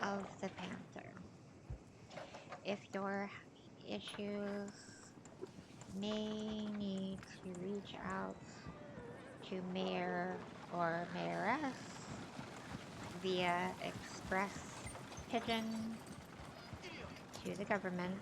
of the Panther. If you're having issues, may need to reach out to mayor or mayoress via express pigeon to the government.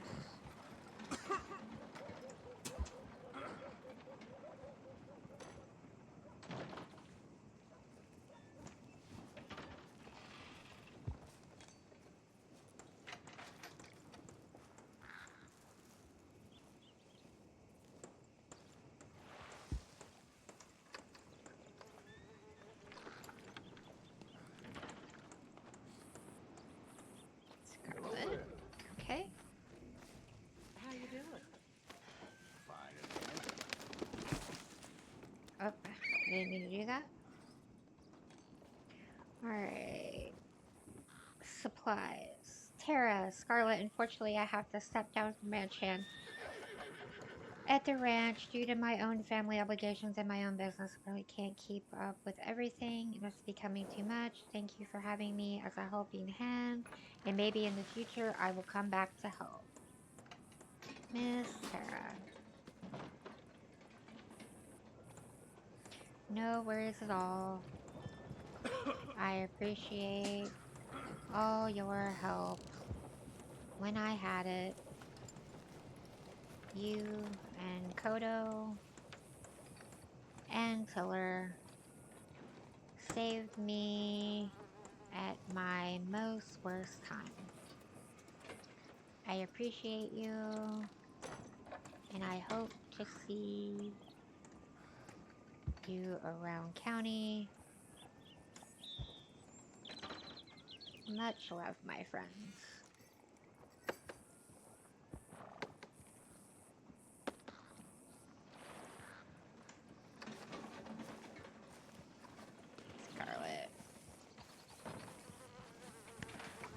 Scarlet. Okay. How you doing? Oh, didn't mean to do that. Alright. Supplies. Tara, Scarlet, unfortunately, I have to step down from mansion at the ranch due to my own family obligations and my own business. I really can't keep up with everything. It's becoming too much. Thank you for having me as a helping hand, and maybe in the future I will come back to help. Miss Tara. No worries at all. I appreciate all your help when I had it. You and Kodo and Tiller saved me at my most worst time. I appreciate you, and I hope to see you around county. Much love, my friends. Scarlet.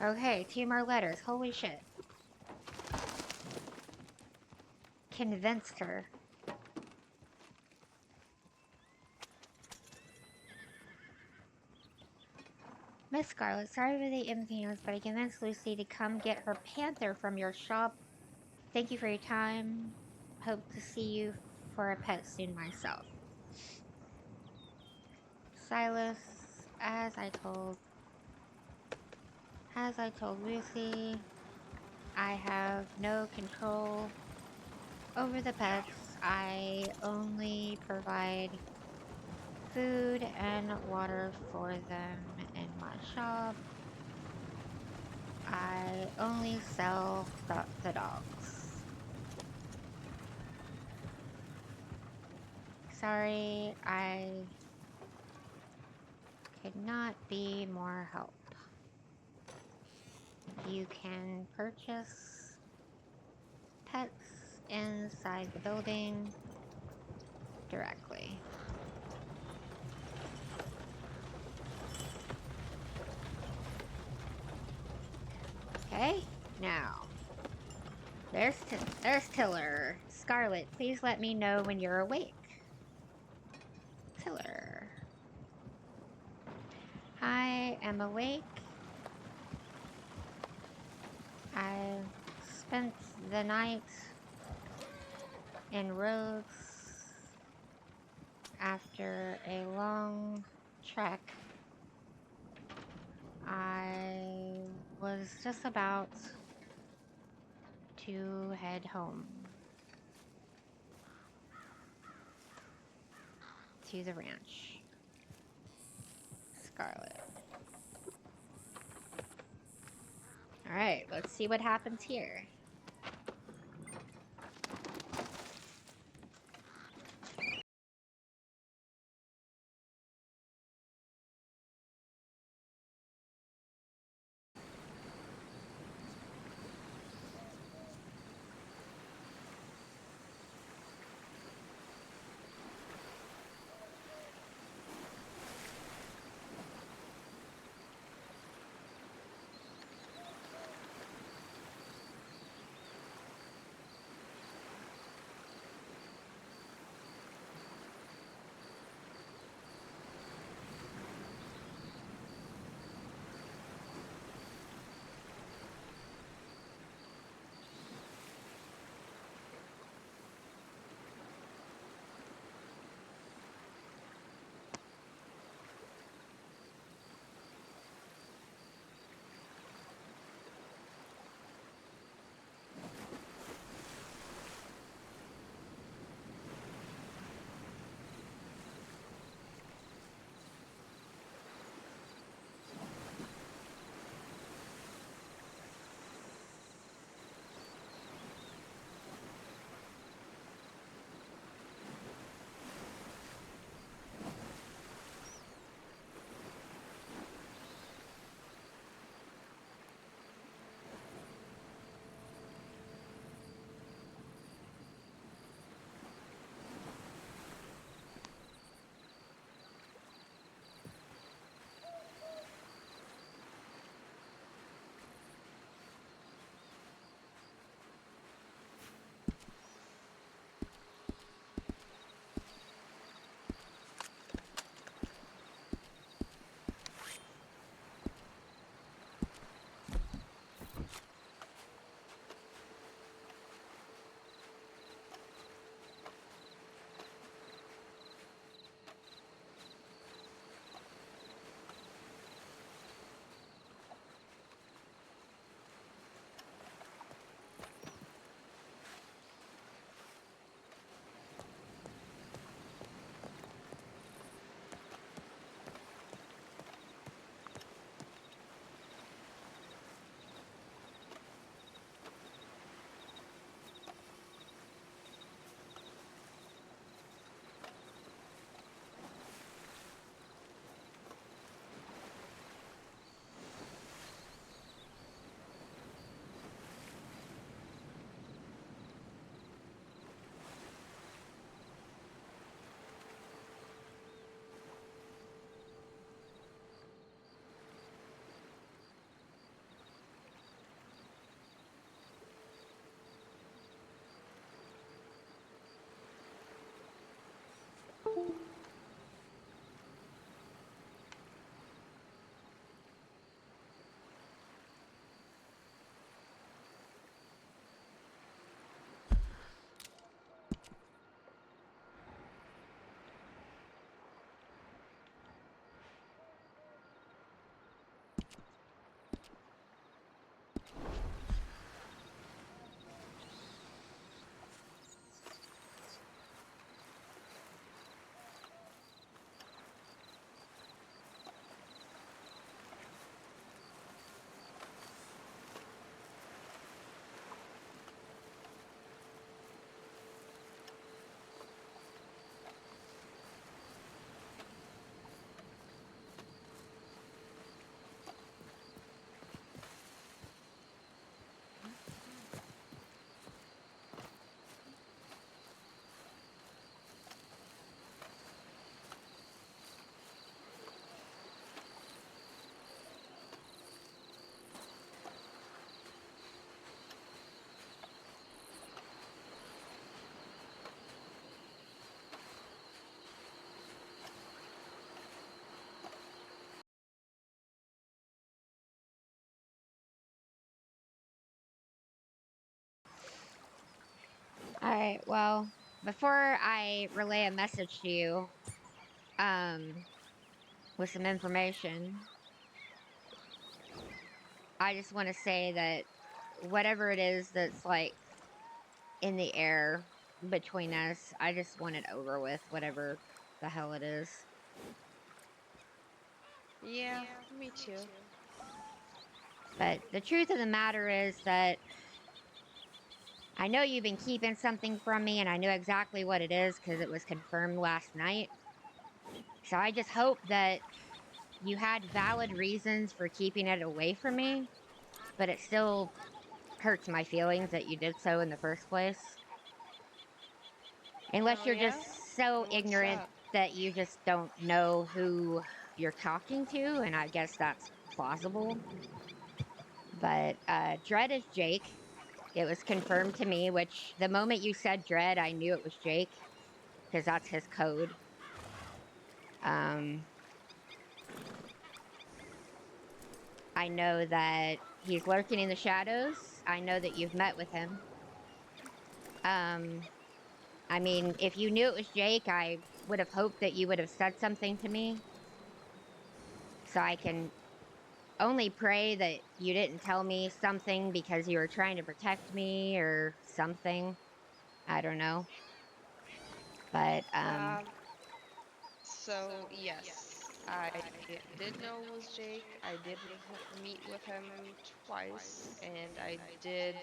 Okay, 2 more letters. Holy shit. Convinced her. Miss Scarlet, sorry for the inconvenience, but I convinced Lucy to come get her panther from your shop. Thank you for your time. Hope to see you for a pet soon myself. Silas, as I told Lucy, I have no control over the pets. I only provide food and water for them in my shop. I only sell the dogs. Sorry, I could not be more help. You can purchase pets inside the building directly. Okay, now there's Tiller. Scarlet, please let me know when you're awake. Tiller. I am awake. I spent the night in Rhodes after a long trek. I was just about to head home to the ranch. Scarlet. Alright, let's see what happens here. right. Well, before I relay a message to you, um, with some information, I just want to say that whatever it is that's like in the air between us, I just want it over with, whatever the hell it is. Yeah, me too. But the truth of the matter is that I know you've been keeping something from me, and I know exactly what it is because it was confirmed last night. So I just hope that you had valid reasons for keeping it away from me, but it still hurts my feelings that you did so in the first place. Unless Oh you're yeah? just so What's ignorant up? that you just don't know who you're talking to, and I guess that's plausible. But Dread is Jake. It was confirmed to me, which the moment you said Dread, I knew it was Jake because that's his code. Um, I know that he's lurking in the shadows. I know that you've met with him. Um, I mean, if you knew it was Jake, I would have hoped that you would have said something to me so I can only pray that you didn't tell me something because you were trying to protect me or something. I don't know. But Um, so yes, I did know it was Jake. I did meet with him twice, and I did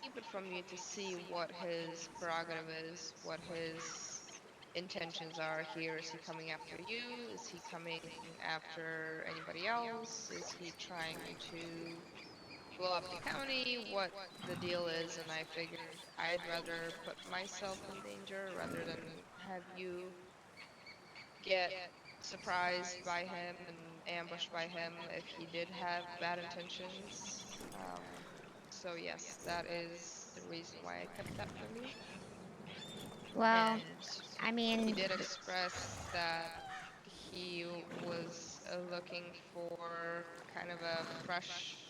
keep it from you to see what his prerogative is, what his intentions are here. Is he coming after you? Is he coming after anybody else? Is he trying to blow up the county? What the deal is? And I figured I'd rather put myself in danger rather than have you get surprised by him and ambushed by him if he did have bad intentions. So yes, that is the reason why I kept that from you. well, And I he mean, did express that he was looking for kind of a fresh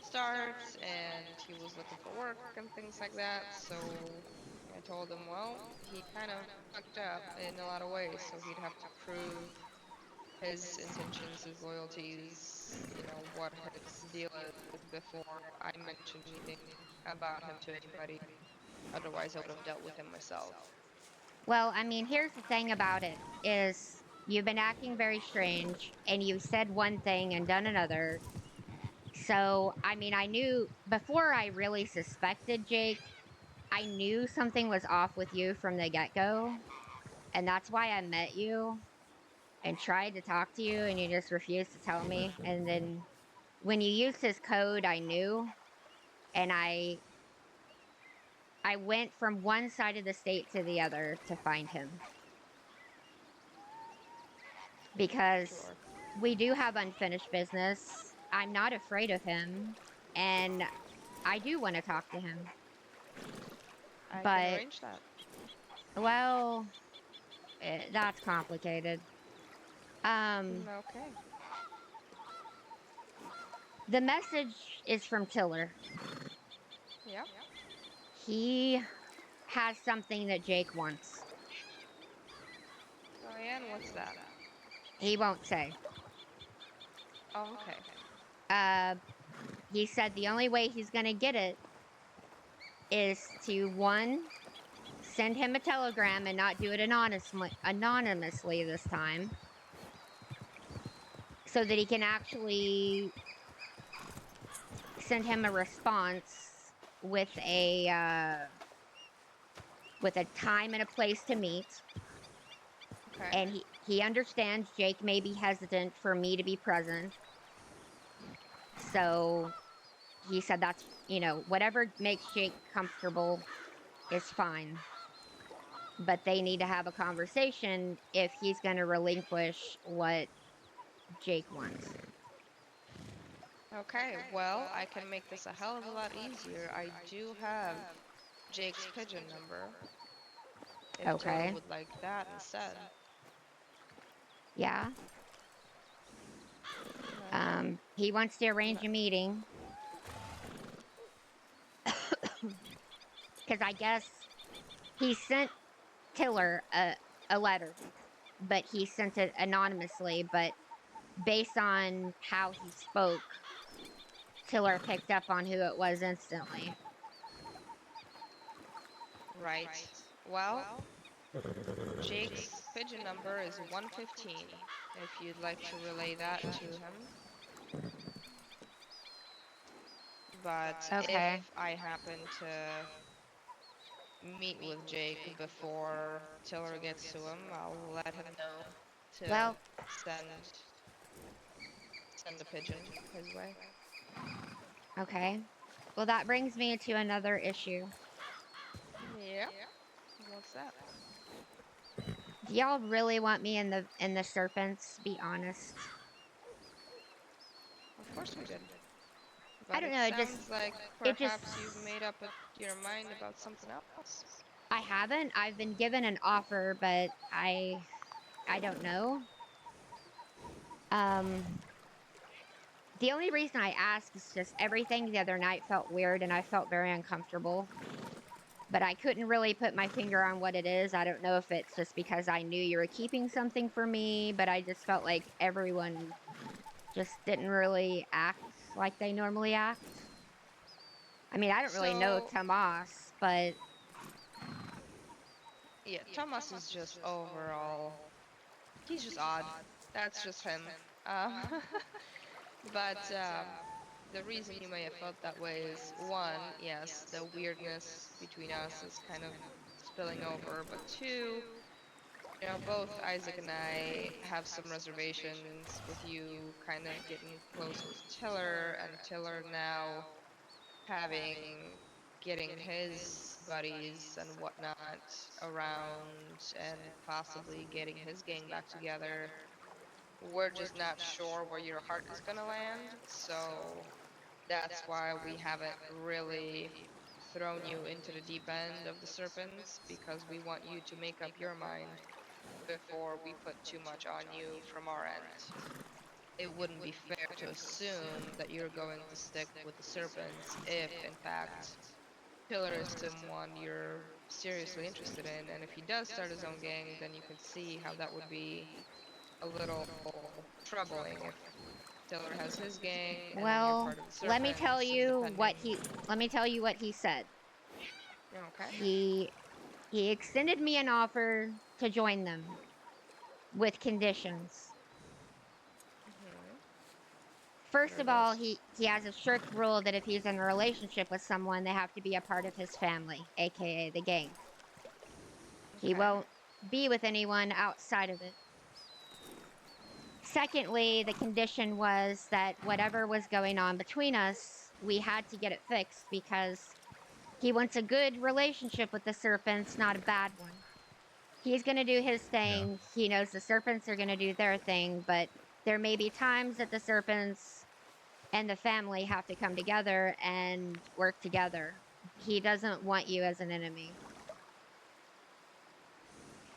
start and he was looking for work and things like that. So I told him, well, he kind of fucked up in a lot of ways, so he'd have to prove his intentions, his loyalties, what his deal is before I mention anything about him to anybody. Otherwise, I would have dealt with him myself. well, I mean, here's the thing about it is you've been acting very strange and you've said one thing and done another. So, I mean, I knew before I really suspected Jake, I knew something was off with you from the get go. And that's why I met you and tried to talk to you, and you just refused to tell me. And then when you used his code, I knew. And I went from one side of the state to the other to find him because Sure. we do have unfinished business. I'm not afraid of him, and I do want to talk to him. I can But, arrange that. well, that's complicated. Um, Okay. the message is from Tiller. Yep. He has something that Jake wants. Oh, yeah, and what's that? He won't say. Oh, okay. Uh, he said the only way he's going to get it is to one, send him a telegram and not do it anonymously this time, so that he can actually send him a response with a time and a place to meet. Okay. And he understands Jake may be hesitant for me to be present, so he said that's whatever makes Jake comfortable is fine. But they need to have a conversation if he's going to relinquish what Jake wants. Okay, well, I can make this a hell of a lot easier. I do have Jake's pigeon number, if Tiller Okay. would like that instead. Yeah. Okay. He wants to arrange Le- a meeting because I guess he sent Tiller a letter, but he sent it anonymously. But based on how he spoke, Tiller picked up on who it was instantly. Right. Well, Jake's pigeon number is 115, if you'd like to relay that to him. But if Okay. I happen to meet with Jake before Tiller gets to him, I'll let him know to Well, send send a pigeon his way. okay. Well, that brings me to another issue. Yeah. What's that? Do y'all really want me in the serpents? Be honest. Of course we did. I But don't it know. sounds like It just. perhaps you've made up your mind about something else. I haven't. I've been given an offer, but I don't know. Um, the only reason I ask is just everything the other night felt weird and I felt very uncomfortable. But I couldn't really put my finger on what it is. I don't know if it's just because I knew you were keeping something for me, but I just felt like everyone just didn't really act like they normally act. I mean, I don't really know So, Tomas, but yeah, Thomas is just overall, he's just odd. That's just him. Um, but the reason you may have felt that way is one, yes, the weirdness between us is kind of spilling over, but two, both Isaac and I have some reservations with you kind of getting close with Tiller, and Tiller now having getting his buddies and whatnot around and possibly getting his gang back together. We're just not sure where your heart is gonna land, so that's why we haven't really thrown you into the deep end of the serpents, because we want you to make up your mind before we put too much on you from our end. It wouldn't be fair to assume that you're going to stick with the serpents if, in fact, Pillar is someone you're seriously interested in. And if he does start his own gang, then you can see how that would be a little troubling if Tiller has his gang and then you're well, part of the serpents and depending. let me tell you what he said. Okay. He he extended me an offer to join them with conditions. Hmm. What First are of all, those? he has a strict rule that if he's in a relationship with someone, they have to be a part of his family, aka the gang. He Okay. won't be with anyone outside of it. Secondly, the condition was that whatever was going on between us, we had to get it fixed because he wants a good relationship with the serpents, not a bad one. He's going to do his Yeah. thing. He knows the serpents are going to do their thing, but there may be times that the serpents and the family have to come together and work together. He doesn't want you as an enemy.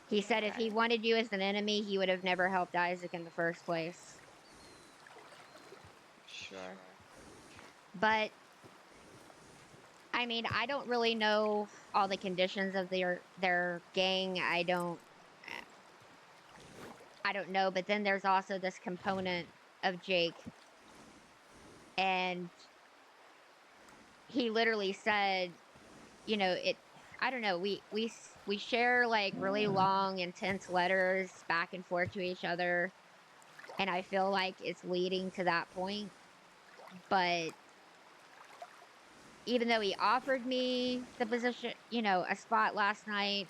He said if he Okay. wanted you as an enemy, he would have never helped Isaac in the first place. Sure. But I mean, I don't really know all the conditions of their gang. I don't know, but then there's also this component of Jake, and he literally said, it. I don't know. We share like really long, intense letters back and forth to each other, and I feel like it's leading to that point. But even though he offered me the position, a spot last night,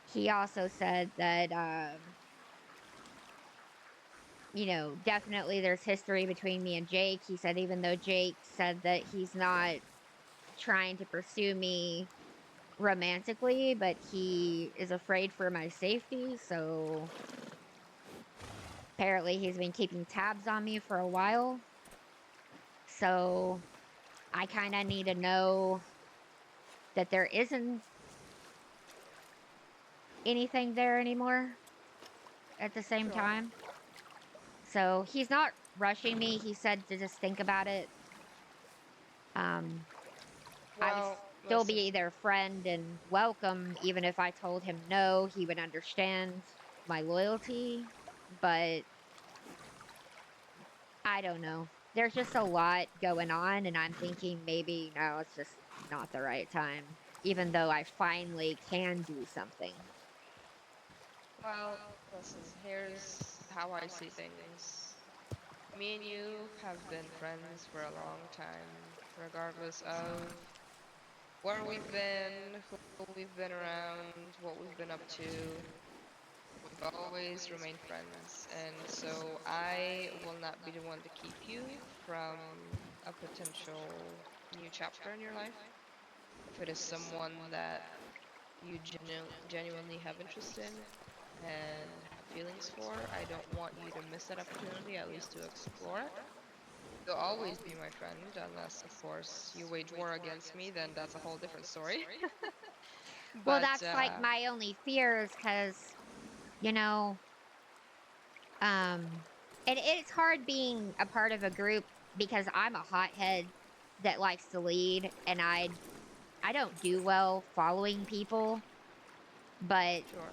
he also said that definitely there's history between me and Jake. He said even though Jake said that he's not trying to pursue me romantically, but he is afraid for my safety, so apparently he's been keeping tabs on me for a while. So I kind of need to know that there isn't anything there anymore at the same Sure. time. So he's not rushing me. He said to just think about it. Um, I was Well, still Listen, be their friend and welcome. Even if I told him no, he would understand my loyalty. But I don't know. There's just a lot going on, and I'm thinking maybe no, it's just not the right time. Even though I finally can do something. well, listen, here's how I see things. Me and you have been friends for a long time, regardless of where we've been, who we've been around, what we've been up to. We've always remained friends, and so I will not be the one to keep you from a potential new chapter in your life. If it is someone that you genuinely have interest in and have feelings for, I don't want you to miss that opportunity, at least to explore it. You'll always be my friend, unless, of course, you wage war against me, then that's a whole different story. Well, But, that's like my only fears because, you know, um, and it's hard being a part of a group because I'm a hothead that likes to lead, and I don't do well following people. But sure,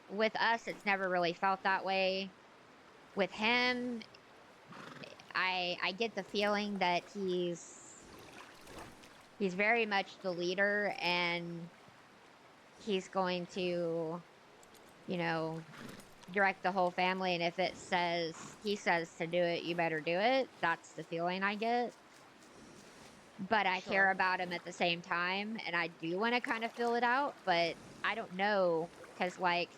with us, it's never really felt that way. With him, I get the feeling that he's very much the leader, and he's going to, you know, direct the whole family. And if he says to do it, you better do it. That's the feeling I get. But I care sure. about him at the same time, and I do want to kind of fill it out, but I don't know because, like,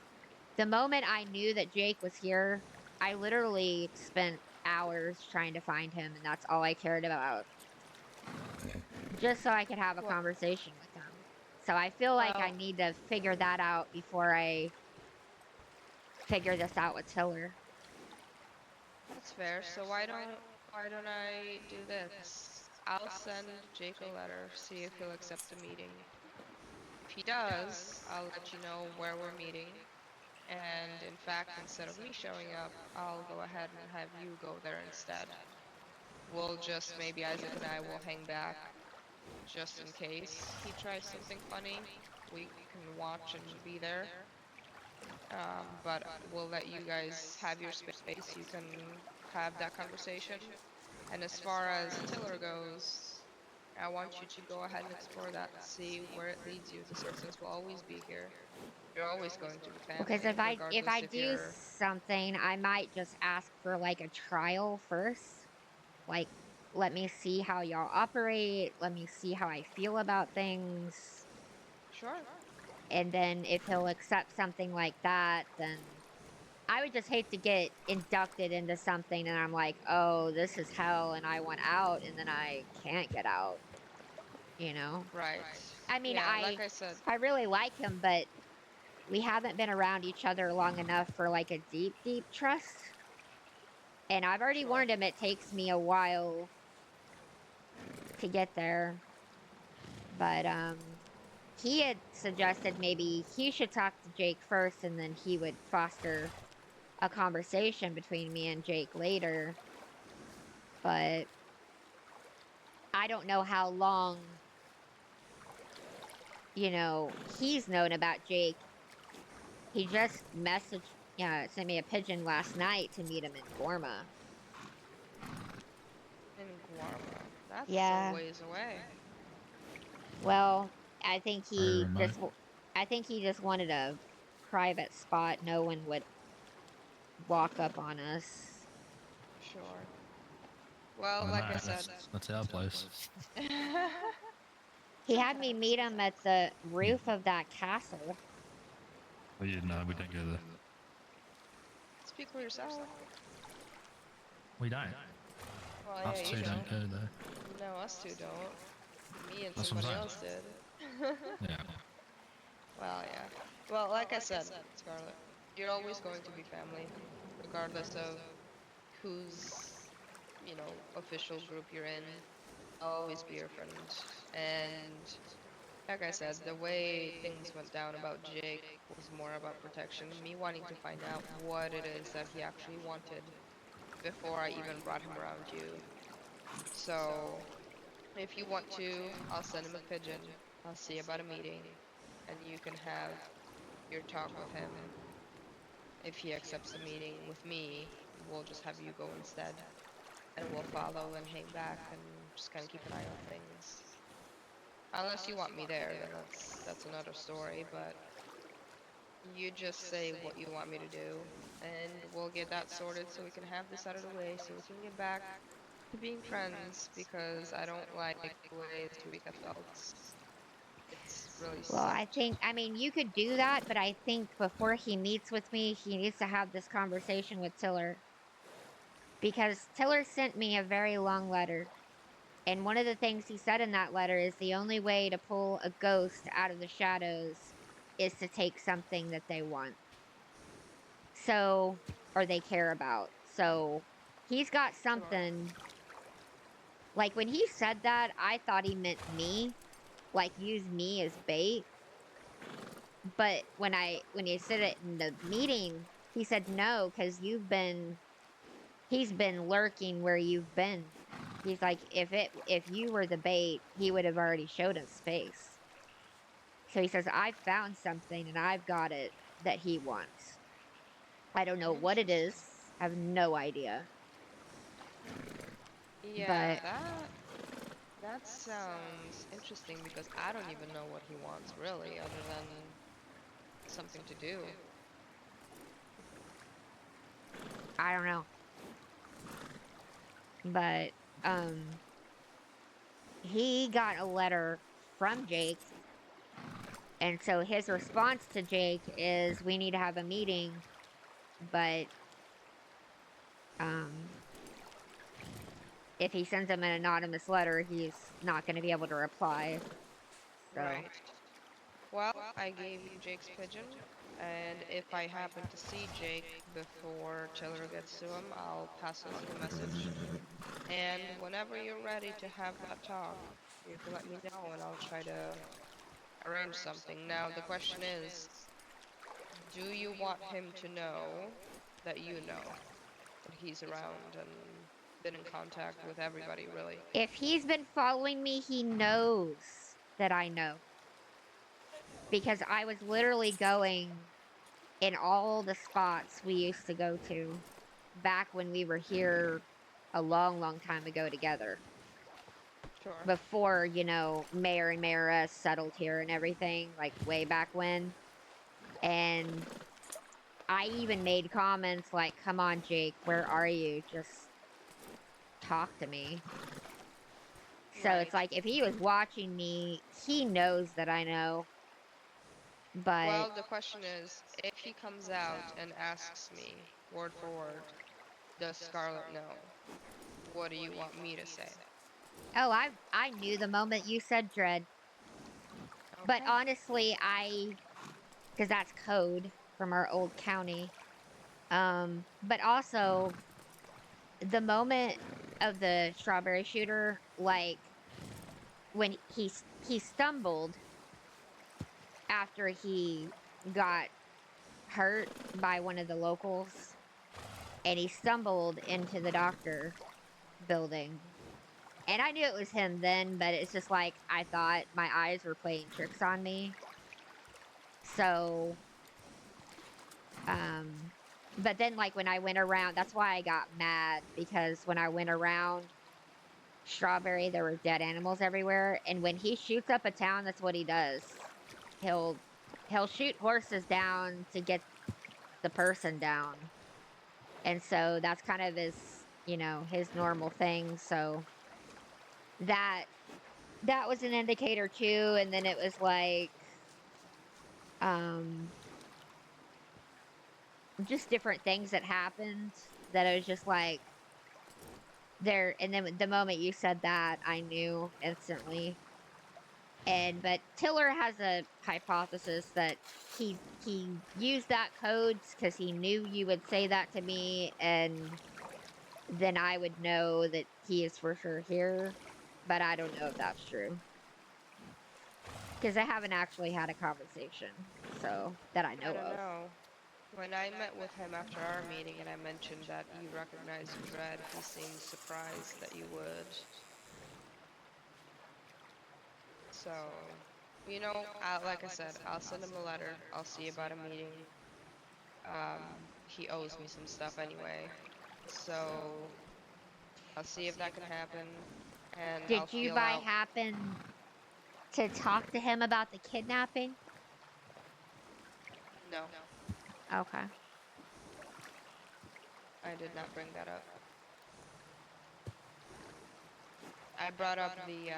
the moment I knew that Jake was here, I literally spent hours trying to find him, and that's all I cared about, just so I could have a Well, conversation with him. So I feel like I well, need to figure that out before I figure this out with Tiller. that's fair. So why don't I do this? I'll send Jake a letter, see if he'll accept the meeting. If he does, I'll let you know where we're meeting. And in fact, instead of me showing up, I'll go ahead and have you go there instead. We'll just, maybe Isaac and I will hang back just in case he tries something funny. We can watch and be there. But we'll let you guys have your space. You can have that conversation. And as far as Tiller goes, I want you to go ahead and explore that, see where it leads you. This business will always be here. You're always going to be Because family, if I regardless if do you're. something, I might just ask for like a trial first. Like, let me see how y'all operate. Let me see how I feel about things. Sure. And then if he'll accept something like that, then I would just hate to get inducted into something and I'm like, oh, this is hell and I want out and then I can't get out, you know? Right. I mean, Yeah, like I said, I really like him, but we haven't been around each other long enough for like a deep, deep trust. And I've already sure. warned him it takes me a while to get there. But he had suggested maybe he should talk to Jake first and then he would foster a conversation between me and Jake later. But I don't know how long, he's known about Jake. He just messaged, yeah, sent me a pigeon last night to meet him in Gorma. In Guarma. That's a Yeah. ways away. Well, I think Very he remote. just, I think he just wanted a private spot. No one would walk up on us. Sure. Well, Oh like I no, said. that's our place. He had me meet him at the roof of that castle. Well, yeah, no, we don't go there. Speak for yourself. We don't. Well, yeah, Us you two don't don't. go there. No, us two don't. Me and That's what somebody I'm else saying. did. Yeah. Well, yeah. Well, like I said, Scarlett, you're always going to be family, regardless of whose, official group you're in. I'll always be your friend. And like I said, the way things went down about Jake was more about protection, me wanting to find out what it is that he actually wanted before I even brought him around you. So If you want to, I'll send him a pigeon. I'll see about a meeting, and you can have your talk with him. If he accepts the meeting with me, we'll just have you go instead, and we'll follow and hang back and just kind of keep an eye on things. Unless you want me there, then that's another story, but you just say what you want me to do, and we'll get that sorted so we can have this out of the way so we can get back to being friends because I don't like the way this week has felt. It's really Well, sucked. I mean, you could do that, but I think before he meets with me, he needs to have this conversation with Tiller. Because Tiller sent me a very long letter. And one of the things he said in that letter is the only way to pull a ghost out of the shadows is to take something that they want. So, or they care about. So, he's got Sure. something. Like when he said that, I thought he meant me, like use me as bait. But when he said it in the meeting, he said no cuz he's been lurking where you've been. He's like if you were the bait, he would have already showed his face. So he says I found something and I've got it that he wants. I don't know what it Interesting. is. I have no idea. Yeah, But that sounds interesting because I don't even know what he wants really, other than something to do. I don't know. But um he got a letter from Jake. And so his response to Jake is we need to have a meeting, but um if he sends him an anonymous letter, he's not going to be able to reply. So, Right. Well, I gave you Jake's pigeon, and if I happen to see Jake before Chiller gets to him, I'll pass along the message. And whenever you're ready to have that talk, you can let me know and I'll try to arrange something. Now, the question is, do you want him to know that you know that he's around and been in contact with everybody, really? if he's been following me, he knows that I know because I was literally going in all the spots we used to go to back when we were here a long, long time ago together. Sure. Before, Mayor and Mayoress settled here and everything, like way back when. And I even made comments like, come on, Jake, where are you? Just talk to me. So it's Right. like, if he was watching me, he knows that I know. But, Well, the question is, if he comes out and asks me word for word, does Scarlett know? What do you want me to say? oh, I knew the moment you said dread. But Okay. honestly, because that's code from our old county. But also, the moment of the strawberry shooter, like, when he stumbled after he got hurt by one of the locals and he stumbled into the doctor building. And I knew it was him then, but it's just like I thought my eyes were playing tricks on me. So, um but then like when I went around, that's why I got mad because when I went around Strawberry there were dead animals everywhere and when he shoots up a town that's what he does. He'll he'll shoot horses down to get the person down. And so that's kind of his normal thing. So that that was an indicator too. And then it was like, um, just different things that happened that I was just like there. And then the moment you said that, I knew instantly. But Tiller has a hypothesis that he used that codes because he knew you would say that to me, and then I would know that he is for sure here. But I don't know if that's true because I haven't actually had a conversation, so that I I know don't of. know. When I met with him after our meeting and I mentioned that you recognized Dread, he seemed surprised that you would. So, like I said, I'll send him a letter. I'll see about a meeting. He owes me some stuff anyway. So, I'll see if that can happen, and I'll Did you feel by out. happen to talk to him about the kidnapping? No, Okay. I did not bring that up. I brought up the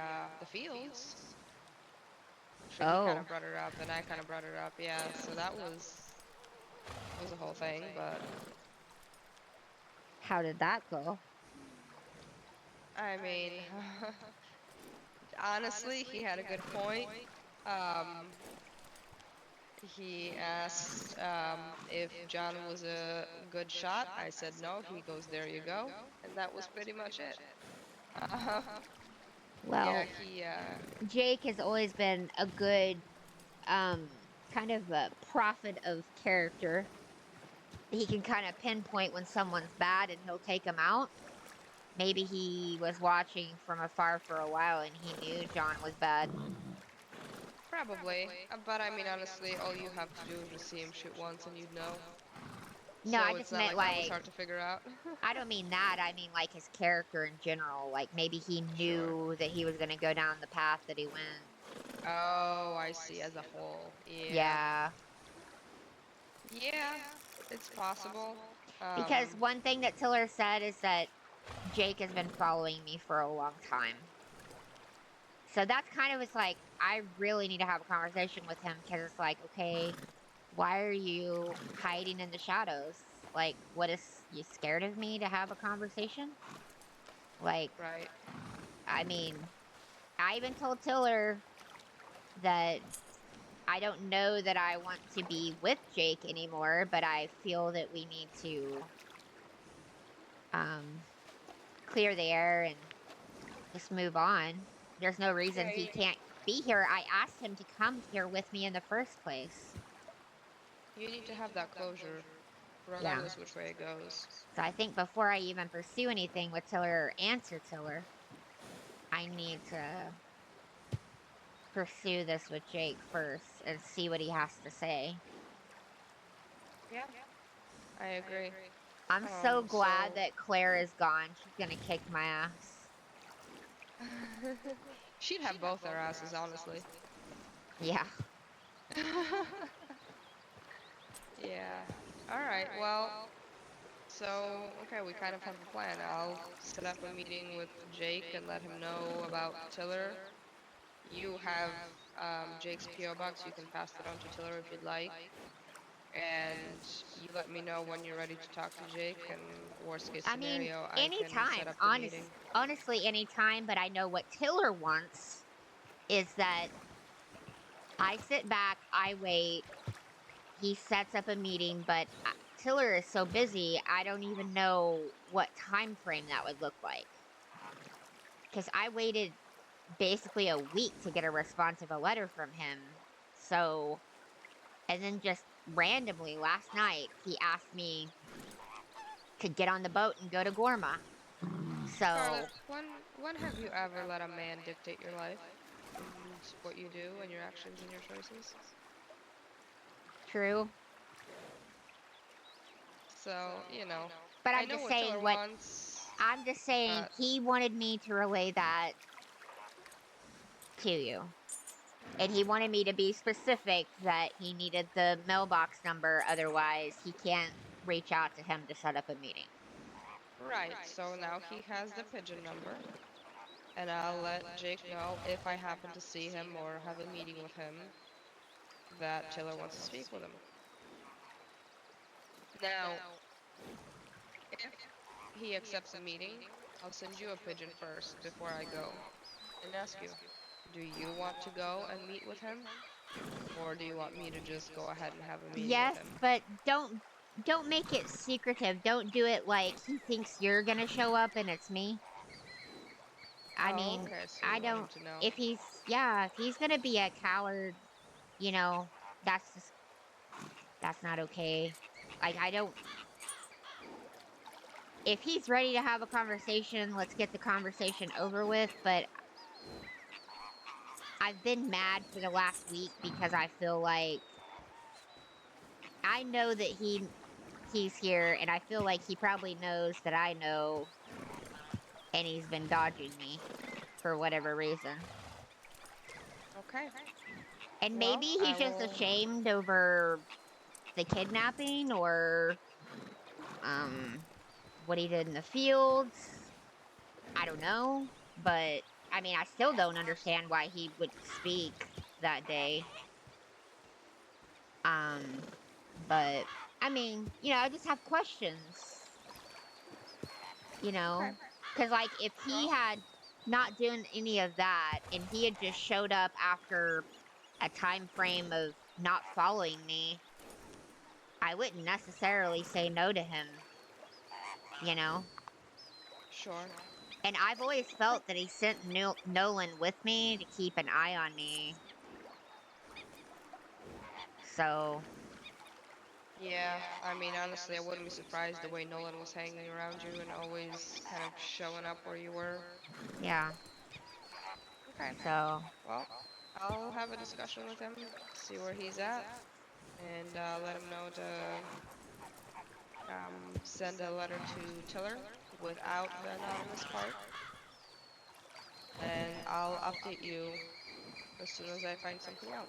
fields. Actually, he kind Oh, of brought it up, and I kind of brought it up. Yeah, so that was a whole thing, but how did that go? I mean, honestly, he had a good point. Um, he asked if John was a good shot. I said no. He goes, there you go, and that was pretty much it. Um, yeah, Well, Jake has always been a good, um, kind of a prophet of character. He can kind of pinpoint when someone's bad and he'll take them out. Maybe he was watching from afar for a while and he knew John was bad. probably. But I mean, honestly, all you have to do is just see him shoot once, and you'd know. No, I So just it's not meant like that was like, hard to figure out. I don't mean that. I mean like his character in general. Like maybe he Sure. knew that he was going to go down the path that he went. Oh, I see. As a whole, yeah, Yeah. yeah, it's possible. Because one thing that Tiller said is that Jake has been following me for a long time. So that's kind of it's like I really need to have a conversation with him because it's like, okay, why are you hiding in the shadows? Like, what is you scared of me to have a conversation? Like, Right. I mean, I even told Tiller that I don't know that I want to be with Jake anymore, but I feel that we need to um, clear the air and just move on. There's no reason he Right. can't be here. I asked him to come here with me in the first place. You need to have that closure, Yeah. regardless which way it goes. So I think before I even pursue anything with Tiller or answer Tiller, I need to pursue this with Jake first and see what he has to say. Yeah, I agree. I'm so glad that Claire is gone. She's gonna kick my ass. She'd have both their asses, honestly. Yeah. Yeah. All right. Well, so okay, we kind of have a plan. I'll set up a meeting with Jake and let him know about Tiller. You have Jake's PO box. You can pass that on to Tiller if you'd like. And you let me know when you're ready to talk to Jake. And worst case I mean, scenario, I can set anytime. up the meeting. Honestly, anytime. But I know what Tiller wants is that I sit back, I wait. He sets up a meeting, but Tiller is so busy, I don't even know what time frame that would look like. Because I waited basically a week to get a response of a letter from him. So, and then just randomly last night, he asked me to get on the boat and go to Gorma. Scarlett, So, when have you ever let a man dictate your life and what you do and your actions and your choices? true. So, But I I'm know just what saying Tiller what wants, I'm just saying but he wanted me to relay that to you. And he wanted me to be specific that he needed the mailbox number, otherwise, he can't reach out to him to set up a meeting. right, so now he has the pigeon number, and I'll let Jake know if I happen to see him or have a meeting with him that Tiller wants to speak with him. Now, if he accepts the meeting, I'll send you a pigeon first before I go and ask you, do you want to go and meet with him? Or do you want me to just go ahead and have a meeting with Yes, him? but don't make it secretive. Don't do it like he thinks you're gonna show up and it's me. I Oh, mean, okay, so I you want him don't. to know. If he's yeah, if he's gonna be a coward, you know, that's just that's not okay. Like I don't. If he's ready to have a conversation, let's get the conversation over with. But I've been mad for the last week because I feel like I know that he's here, and I feel like he probably knows that I know, and he's been dodging me for whatever reason. Okay. And maybe Well, I he's just will. ashamed over the kidnapping or what he did in the fields. I don't know, but I mean, I still don't understand why he would speak that day. But I mean, I just have questions, Okay. because like if he Well, had not done any of that and he had just showed up after a time frame of not following me, I wouldn't necessarily say no to him, you know? sure. And I've always felt that he sent Nolan with me to keep an eye on me. So, Yeah, I mean, honestly, I wouldn't be surprised the way Nolan was hanging around you and always kind of showing up where you were. yeah. Okay. So, Well, I'll have a discussion with him, see where he's at, and let him know to send a letter to Tiller without the anonymous part, and I'll update you as soon as I find something out.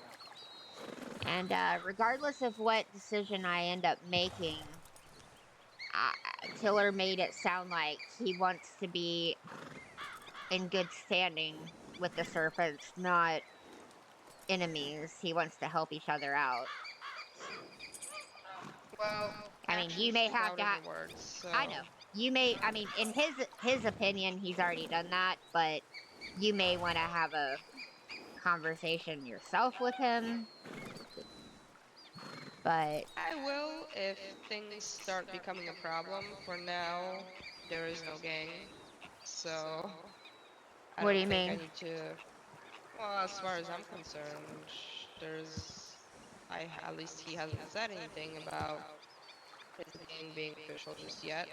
and regardless of what decision I end up making, Tiller made it sound like he wants to be in good standing with the serpents, not enemies. He wants to help each other out. Well, I mean, you actions may speak have to. louder than words, I so know you may. I mean, in his opinion, he's already done that, but you may want to have a conversation yourself with him. But I will if things start becoming a problem. For now, there is no gang, so I what do don't you think I mean? need to. Well, as far as I'm concerned, at least he hasn't said anything about his gang being official just yet,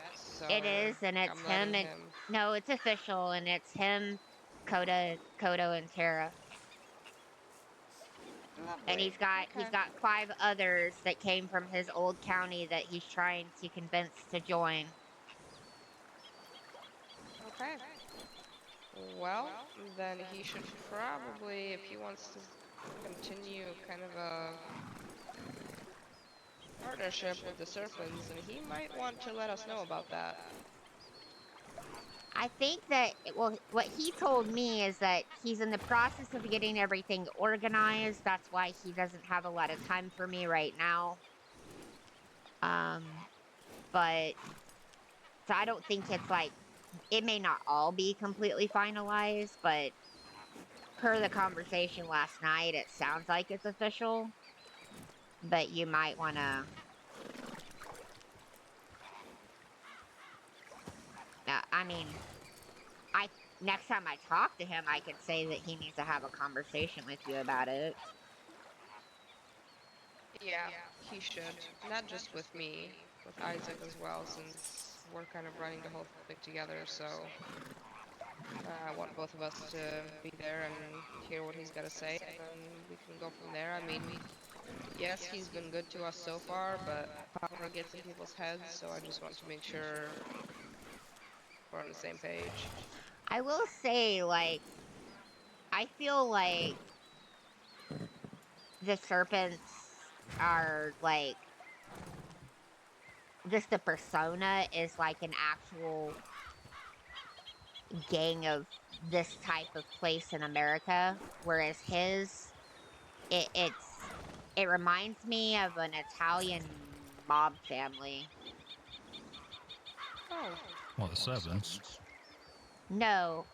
It so is, and it's I'm him. letting And him. no, it's official, and it's him, Kodo, and Tara. And Lovely. he's got 5 others that came from his old county that he's trying to convince to join. Okay. Well, then he should probably, if he wants to continue kind of a partnership with the Serpents, and he might want to let us know about that. I think that well, what he told me is that he's in the process of getting everything organized. That's why he doesn't have a lot of time for me right now. Um, but so I don't think it's like it may not all be completely finalized, but per the conversation last night, it sounds like it's official. But you might want to. I mean, I next time I talk to him, I could say that he needs to have a conversation with you about it. Yeah, he should. Not just with me, with Isaac as well, since we're kind of running the whole thing together, so I want both of us to be there and hear what he's got to say, and then we can go from there. I mean, yes, he's been good to us so far, but power gets in people's heads, so I just want to make sure we're on the same page. I will say, like, I feel like the serpents are like just the persona is like an actual gang of this type of place in America, whereas his it reminds me of an Italian mob family. Oh, What, the servants? No,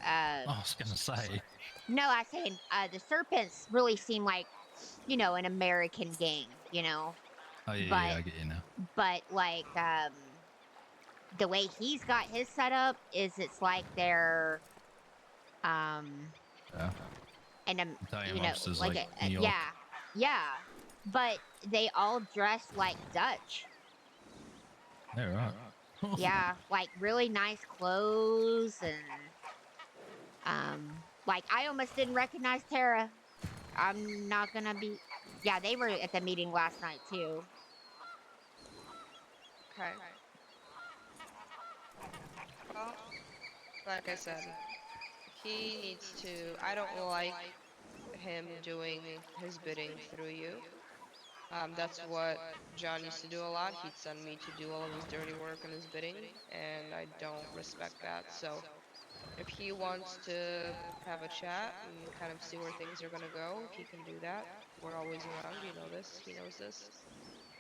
I was gonna say. no, I say the serpents really seem like an American gang, Oh yeah, yeah, but I get you now. like the way he's got his set up is it's like they're um Yeah. and Italian mobsters like like New York. yeah, but they all dress like Dutch. Yeah, right. Yeah, like really nice clothes and Like, I almost didn't recognize Tara. I'm not gonna be. Yeah, they were at the meeting last night too. Okay. Well, like I said, he needs to. I don't like him doing his bidding through you. That's what John used to do a lot. He'd send me to do all of his dirty work and his bidding, and I don't respect that. So if he wants to have a chat and kind of see where things are gonna go, he can do that. We're always around, you know this, he knows this.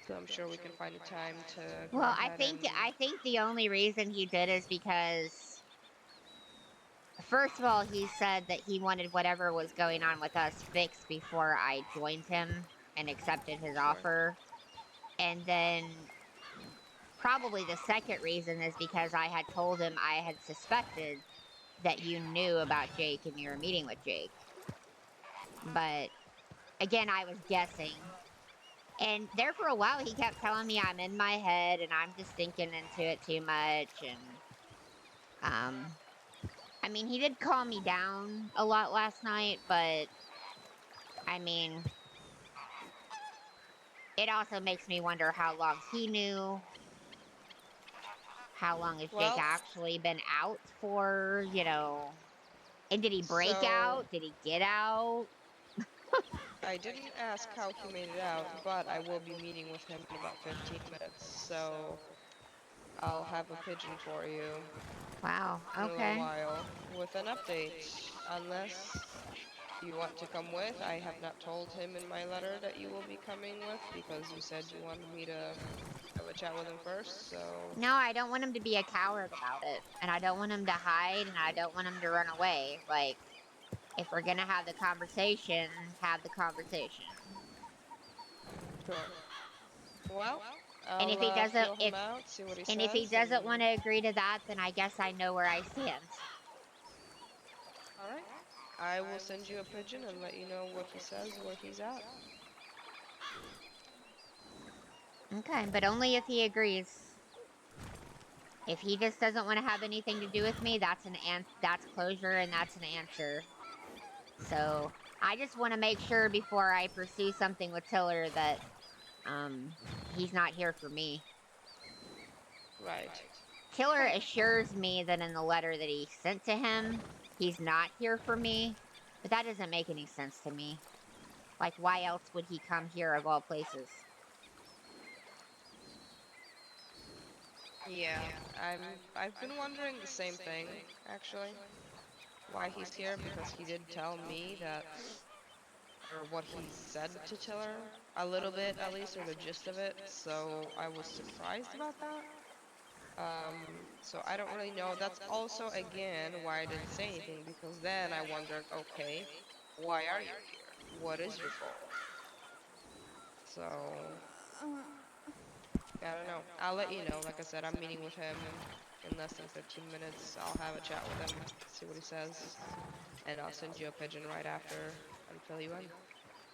So I'm sure we can find a time to go Well, ahead and I think the only reason he did is because, first of all, he said that he wanted whatever was going on with us fixed before I joined him and accepted his sure. offer. And then probably the second reason is because I had told him I had suspected that you knew about Jake and you were meeting with Jake. But again, I was guessing. And there for a while, he kept telling me I'm in my head and I'm just thinking into it too much. And, um, I mean, he did calm me down a lot last night, but I mean, it also makes me wonder how long he knew. How long has Jake Well, actually been out for, you know? And did he break so out? Did he get out? I didn't ask how he made it out, but I will be meeting with him in about 15 minutes. So I'll have a pigeon for you Wow, in a little okay. while with an update. Unless you want to come with, I have not told him in my letter that you will be coming with because you said you wanted me to have a chat with him first. So, No, I don't want him to be a coward about it. And I don't want him to hide and I don't want him to run away. Like, if we're gonna have the conversation, have the conversation. sure. Well, And I'll if he doesn't feel him if out, see what he and if he says, doesn't want and to agree to that, then I guess I know where I stand. all right. I will send you a pigeon and let you know what he says, where he's at. Okay, but only if he agrees. If he just doesn't want to have anything to do with me, that's closure and that's an answer. So I just want to make sure before I pursue something with Tiller that he's not here for me. Right. Tiller Okay. assures me that in the letter that he sent to him, he's not here for me, but that doesn't make any sense to me. Like, why else would he come here of all places? Yeah, I've been wondering the same thing, actually. Why he's here, because he did tell me that, or what he said to Tiller, a little bit at least, or the gist of it, so I was surprised about that. So I don't really know. That's also, again, why I didn't say anything, because then I wondered, okay, why are you here? What is your goal? So, I don't know. I'll let you know. Like I said, I'm meeting with him in less than 15 minutes. I'll have a chat with him, see what he says, and I'll send you a pigeon right after and fill you in.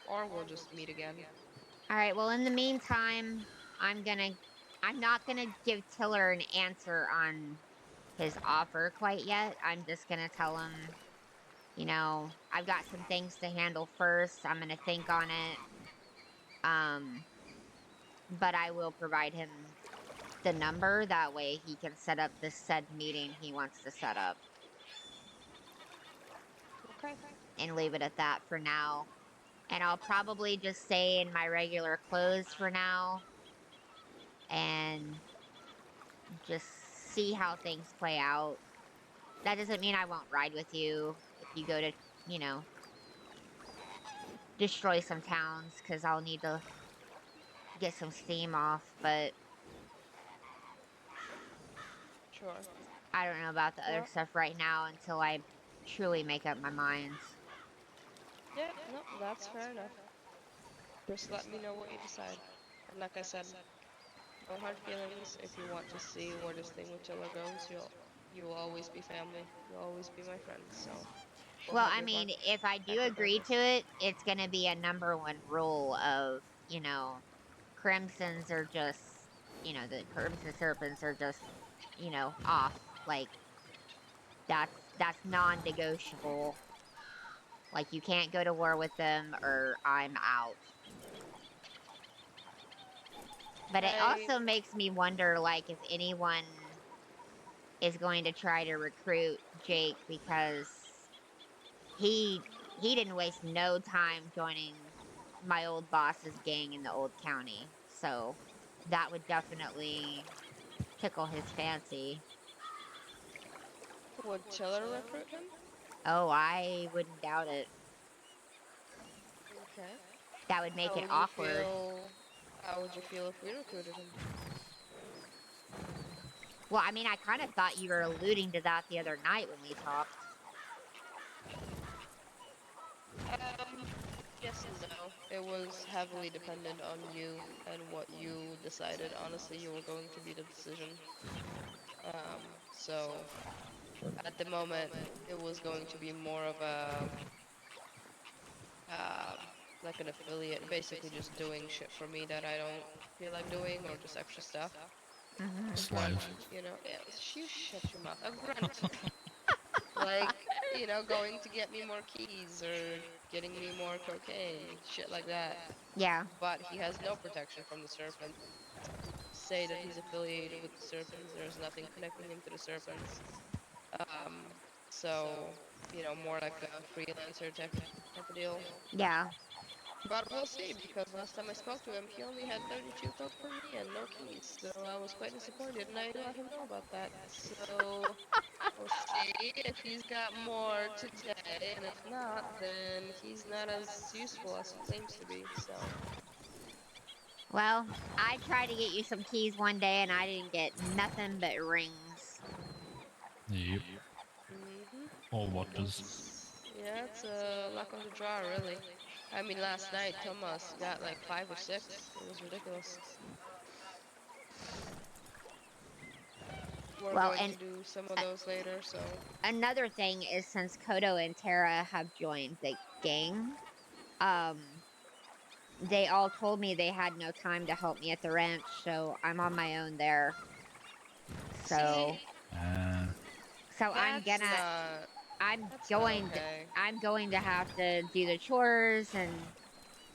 Or we'll just meet again. All right, well, in the meantime, I'm gonna. I'm not gonna give Tiller an answer on his offer quite yet. I'm just gonna tell him, I've got some things to handle first. I'm gonna think on it. Um, but I will provide him the number. That way he can set up the said meeting he wants to set up Okay. and leave it at that for now. And I'll probably just stay in my regular clothes for now and just see how things play out. That doesn't mean I won't ride with you if you go to, you know, destroy some towns because I'll need to get some steam off. But Sure. I don't know about the other Well, stuff right now until I truly make up my mind. yeah, no, that's fair enough. Just let me know what you decide. And like I said, no hard feelings. If you want to see where this thing with Tiller goes, you will always be family. You'll always be my friend. So go Well, have I your fun. mean, if I do Happy agree to purpose. it, it's going to be a number one rule of, Crimsons are just, the Crimson Serpents are just, off. Like, that's non negotiable. Like, you can't go to war with them or I'm out. But it I also makes me wonder, like, if anyone is going to try to recruit Jake because he didn't waste no time joining my old boss's gang in the old county. So that would definitely tickle his fancy. would Chiller recruit him. Oh, I wouldn't doubt it. Okay. That would make How it would you awkward. feel? How would you feel if we recruited him? Well, I mean, I kind of thought you were alluding to that the other night when we talked. Um, yes and no. It was heavily dependent on you and what you decided. Honestly, you were going to be the decision. So at the moment, it was going to be more of a like an affiliate, basically just doing shit for me that I don't feel like doing or just extra stuff. Hmm. A Slave. grunt, yeah, you shut your mouth. A grunt, like, going to get me more keys or getting me more cocaine, shit like that. Yeah. But he has no protection from the serpent. Say that he's affiliated with the serpents. There's nothing connecting him to the serpents. Um, so more like a freelancer type of deal. Yeah. But we'll see, because last time I spoke to him, he only had 32 coke for me and no keys. So I was quite disappointed, and I let him know about that. So we'll see if he's got more today, and if not, then he's not as useful as he claims to be. So, Well, I tried to get you some keys one day and I didn't get nothing but rings. Yep. mhm. Or watches. Yeah, it's a luck of the draw, really. I mean, last night Thomas got like 5 or 6. It was ridiculous. We're Well, going and to do some of uh, those later, so. another thing is since Kodo and Tara have joined the gang, um, they all told me they had no time to help me at the ranch, so I'm on my own there. So, See, Uh, so that's not. I'm That's not going to, okay. I'm going to have to do the chores and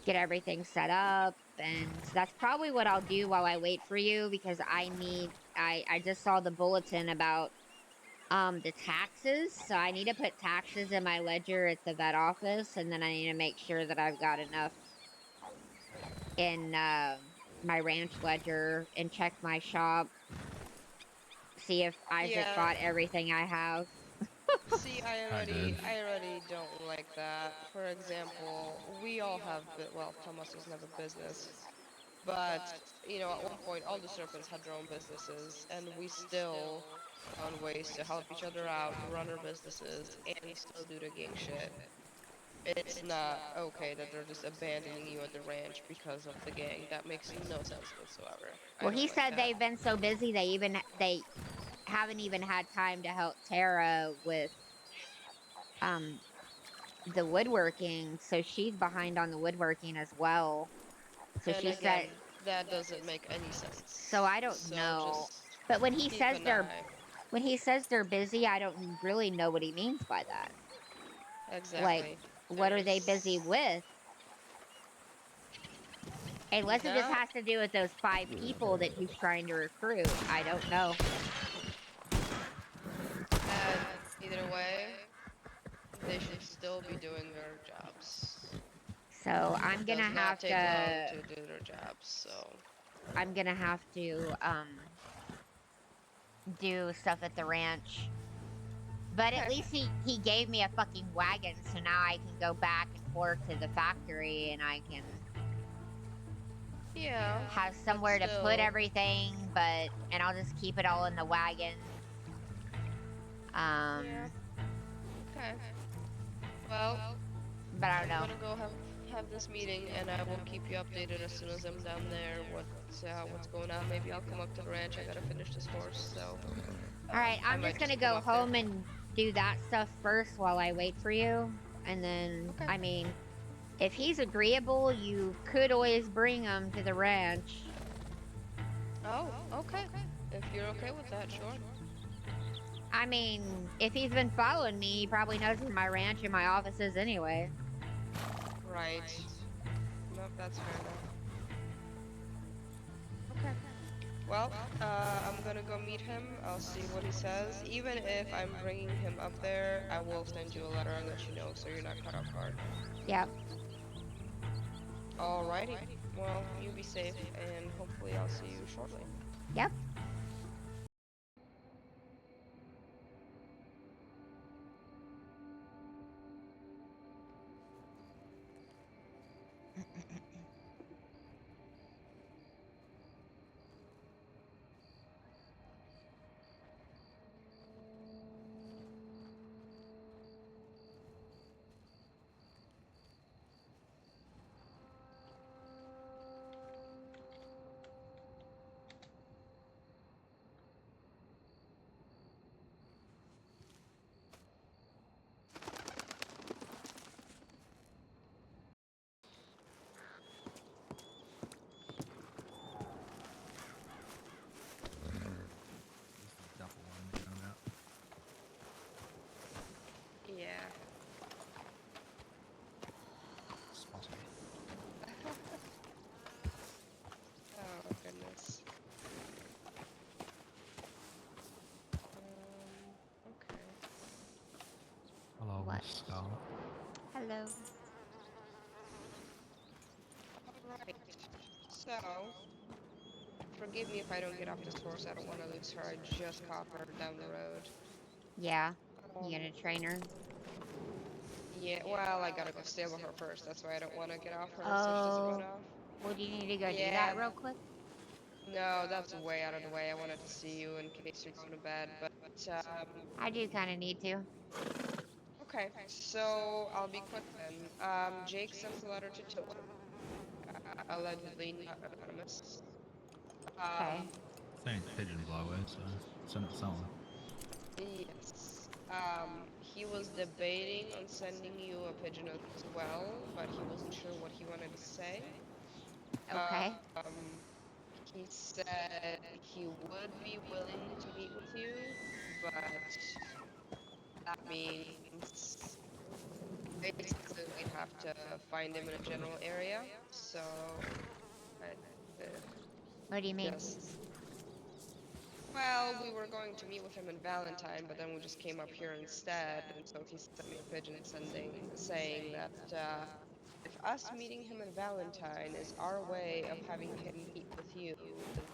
get everything set up, and that's probably what I'll do while I wait for you because I just saw the bulletin about the taxes, so I need to put taxes in my ledger at the vet office, and then I need to make sure that I've got enough in my ranch ledger and check my shop, see if Isaac Yeah. bought everything I have. See, I I already, did. I already don't like that. For example, we all have, well, Thomas doesn't have a business, but at one point, all the serpents had their own businesses, and we still found ways to help each other out, run our businesses, and still do the gang shit. It's not okay that they're just abandoning you at the ranch because of the gang. That makes no sense whatsoever. I Well, he don't like said that. they've been so busy they haven't even had time to help Tara with um the woodworking, so she's behind on the woodworking as well. So And she said, again, that doesn't make any so sense. I don't So know. just But keep an eye. when he says they're busy, I don't really know what he means by that. Like, Exactly. what are they busy There's with? Unless it just not. has to do with those 5 people that he's trying to recruit. I don't know. And either way, they should still be doing their jobs. So It does not take long to do their jobs, so. I'm gonna have to do stuff at the ranch. But at Okay. least he gave me a fucking wagon, so now I can go back and forth to the factory and I can Yeah, have but somewhere to put still. everything, and I'll just keep it all in the wagon. Yeah, Um, okay. Well, but I don't I'm know. gonna go have this meeting, and I will keep you updated as soon as I'm down there. What's going on? Maybe I'll come up to the ranch. I gotta finish this course, so All right, I I'm might just just gonna come go up there. home and do that stuff first while I wait for you. And then, Okay. I mean, if he's agreeable, you could always bring him to the ranch. Oh, okay. If you're okay with that, sure. I mean, if he's been following me, he probably knows where my ranch and my office is anyway. Right. Nope, that's fair enough. Okay. Well, I'm gonna go meet him. I'll see what he says. Even if I'm bringing him up there, I will send you a letter and let you know so you're not caught off guard. Yep. Alrighty. Well, you be safe, and hopefully I'll see you shortly. Yep. Double one coming out. Yeah. Spotty. Oh, goodness. Okay. Hello, What? Miss Scarlet. Hello. Alright. So, forgive me if I don't get off this horse. I don't want to lose her. I just caught her down the road. Yeah. Um, You gonna train her? yeah, well, I gotta go stable her first. That's why I don't want to get off her so she doesn't run Oh. off. Well, do you need to go do Yeah. that real quick? No, that's way out of the way. I wanted to see you in case you're going to bed, but I do kind of need to. okay. So I'll be quick then. Jake sent a letter to Tiller, allegedly not anonymous. Okay. Saying pigeon blower, so send it someone. Yes. He was debating on sending you a pigeon as well, but he wasn't sure what he wanted to say. Okay. He said he would be willing to meet with you, but that means basically we'd have to find him in a general area. So I What do you mean? just well, we were going to meet with him in Valentine, but then we just came up here instead, and so he sent me a pigeon saying that if us meeting him in Valentine is our way of having him meet with you,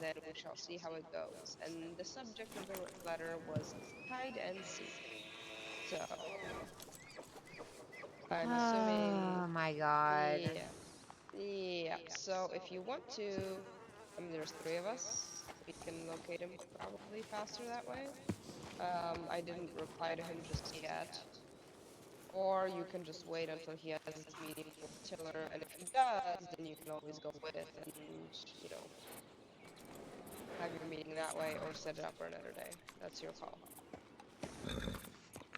then we shall see how it goes. And the subject of the letter was hide and seek. So I'm assuming, Oh my god. yeah, yeah. So if you want to, I mean, there's three of us. We can locate him probably faster that way. I didn't reply to him just yet. Or you can just wait until he has his meeting with Tiller, and if he does, then you can always go with and, you know, have your meeting that way or set it up for another day. That's your call.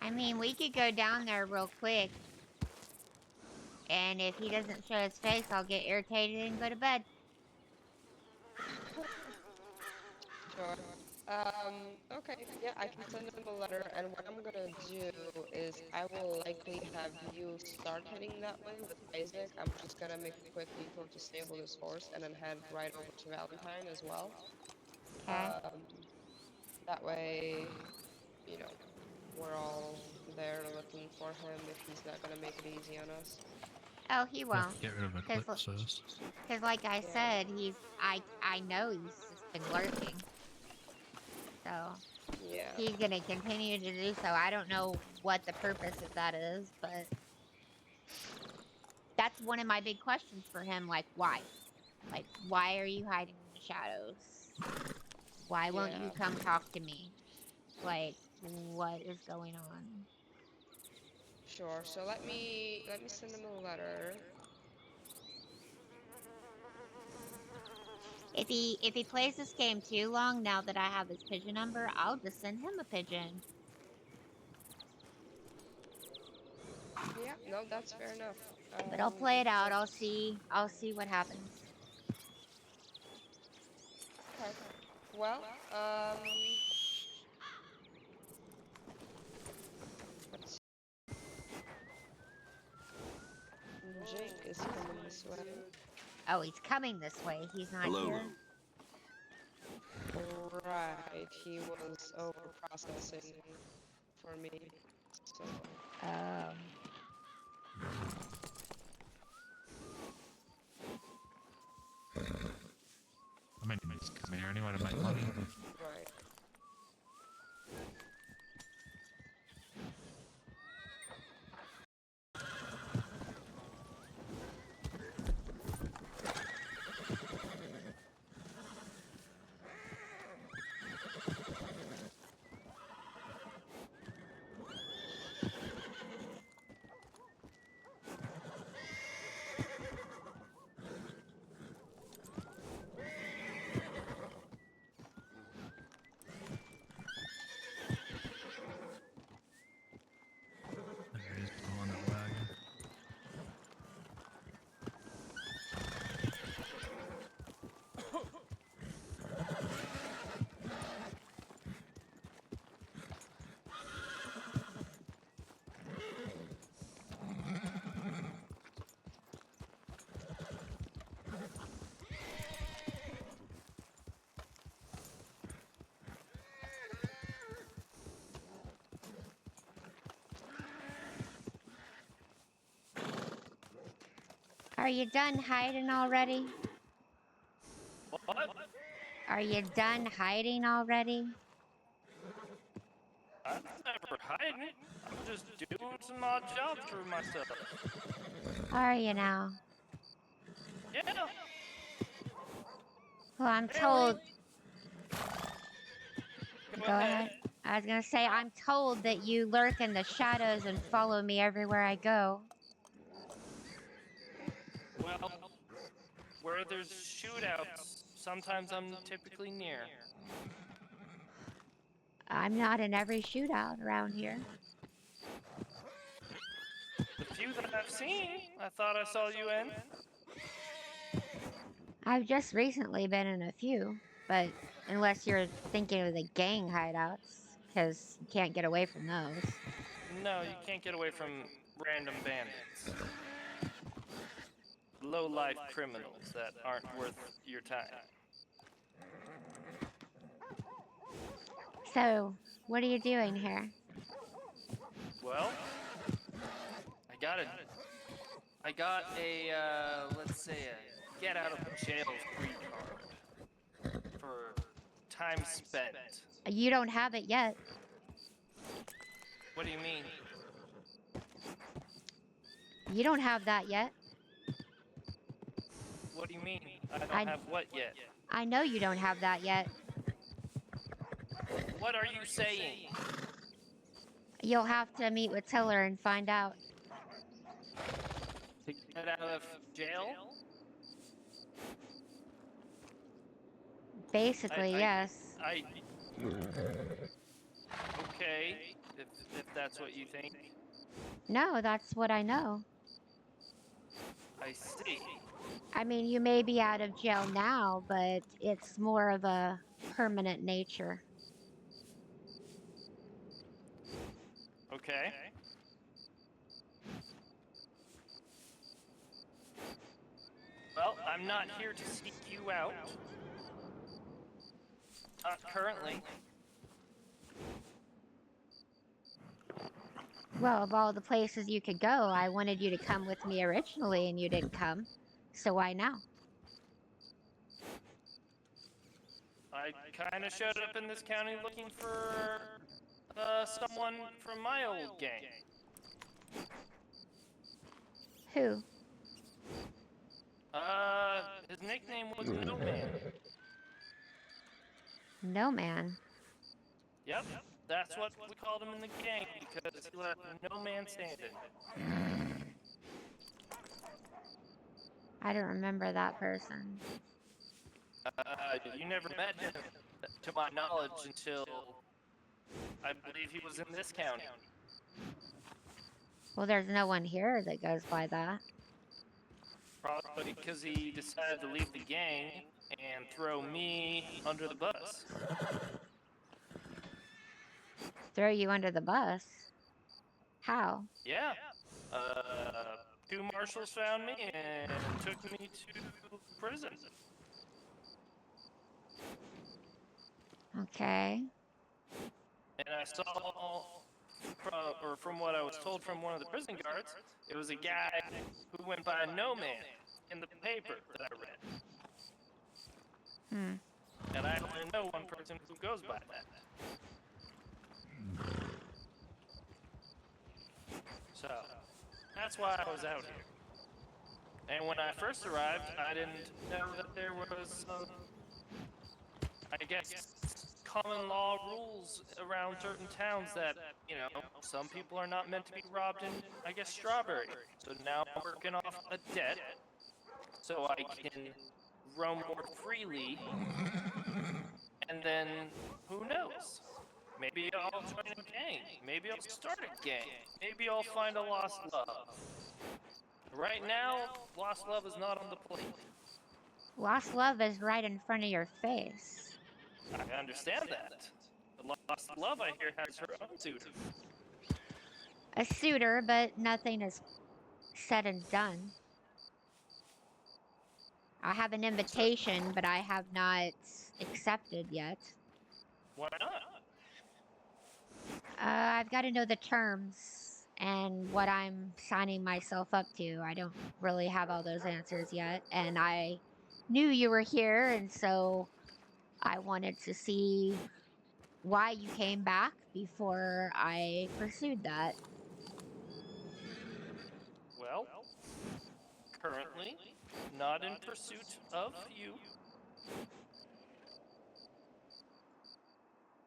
I mean, we could go down there real quick, and if he doesn't show his face, I'll get irritated and go to bed. Sure. Okay, yeah, I can send him a letter, and what I'm gonna do is I will likely have you start heading that way with Isaac. I'm just gonna make a quick detour to stable this horse and then head right over to Valentine as well. Okay. Um, that way, you know, we're all there looking for him if he's not gonna make it easy on us. Oh, he You have won't. to get rid of Eclipse first. Cause like I Yeah, said, I know he's just been lurking. So yeah, he's gonna continue to do so. I don't know what the purpose of that is, but that's one of my big questions for him. Like, why? Like, why are you hiding in the shadows? Why won't you yeah. come talk to me? Like, what is going on? Sure. So let me send him a letter. If he plays this game too long, now that I have his pigeon number, I'll just send him a pigeon. Yeah, no, that's fair enough. But I'll play it out. But I'll see what happens. okay. Well, Oh, he's coming this way. He's not Hello. here. Right, he was over processing for me. So Oh. I mean, he's coming here anyway to make money. right. There he is, pulling that wagon. Are you done hiding already? What? Are you done hiding already? I'm never hiding. I'm just doing some odd jobs for myself. Are you now? Yeah. Well, I'm Really? told. Go ahead. I was gonna say, I'm told that you lurk in the shadows and follow me everywhere I go. Well, where there's shootouts, sometimes I'm typically near. I'm not in every shootout around here. The few that I've seen, I thought I saw you in. I've just recently been in a few, but unless you're thinking of the gang hideouts, because you can't get away from those. No, you can't get away from random bandits. Low-life criminals that aren't worth your time. So, what are you doing here? Well, I got a, let's say a get out of jail free card for time spent. You don't have it yet. What do you mean? You don't have that yet. What do you mean? I don't I- have what yet? I know you don't have that yet. What are you saying? You'll have to meet with Tiller and find out. To get out of jail? Basically, yes. Okay, if that's what you think. No, that's what I know. I see. I mean, you may be out of jail now, but it's more of a permanent nature. Okay. Well, I'm not here to seek you out. Not currently. Well, of all the places you could go, I wanted you to come with me originally and you didn't come. So why now? I kind of showed up in this county looking for someone from my old gang. Who? His nickname was No Man. No man. Yep, that's what we called him in the gang because he left no man standing. I don't remember that person. You never met him, to my knowledge, until I believe he was in this county. Well, there's no one here that goes by that. Probably because he decided to leave the gang and throw me under the bus. Throw you under the bus? How? Yeah. two marshals found me and took me to prison. Okay. And I saw, from what I was told from one of the prison guards, it was a guy who went by No Man in the paper that I read. Hmm. And I only know one person who goes by that. So, that's why I was out here. And when I first arrived, I didn't know that there was, I guess, common law rules around certain towns that, you know, some people are not meant to be robbed in, I guess, Strawberry. So now I'm working off a debt so I can roam more freely. And then, who knows? Maybe I'll join a gang. Maybe I'll start a gang. Maybe I'll find a lost love. Right now, lost love is not on the plate. Lost love is right in front of your face. I understand that. The lost love, I hear, has her own suitor. A suitor, but nothing is said and done. I have an invitation, but I have not accepted yet. Why not? I've got to know the terms and what I'm signing myself up to. I don't really have all those answers yet. And I knew you were here, and so I wanted to see why you came back before I pursued that. Well, currently, not in pursuit of you.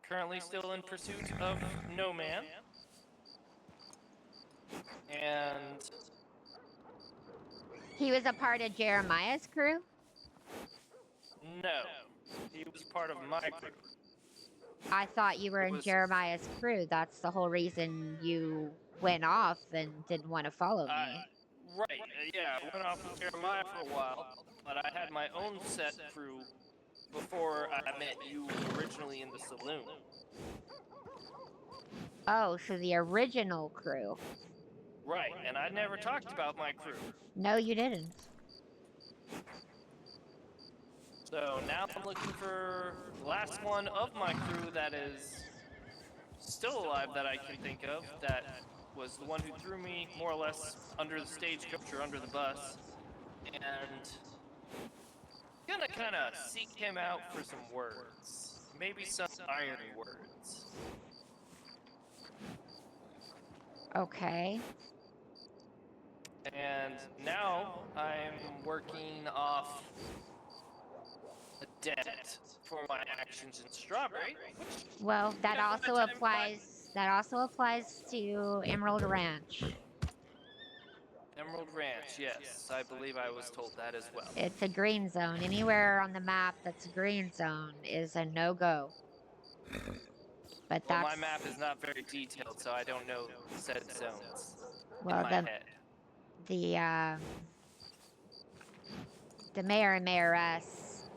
Currently still in pursuit of No Man. And He was a part of Jeremiah's crew? no, he was part of my group. I thought you were It in was- Jeremiah's crew. That's the whole reason you went off and didn't want to follow me. Right, yeah, I went off with Jeremiah for a while, but I had my own set crew before I met you originally in the saloon. Oh, so the original crew. Right, and I never talked about my crew. No, you didn't. So now I'm looking for the last one of my crew that is still alive that I can think of, that was the one who threw me more or less under the stagecoach or under the bus. And gonna kind of seek him out for some words. Maybe some iron words. Okay. And now I'm working off a debt for my actions in Strawberry. Well, that Yeah, also but I'm applies. That also applies to Emerald Ranch. Emerald Ranch, yes, I believe I was told that as well. It's a green zone. Anywhere on the map that's a green zone is a no-go. But Well, that's my map is not very detailed, so I don't know said zones well, in my head. The mayor and mayoress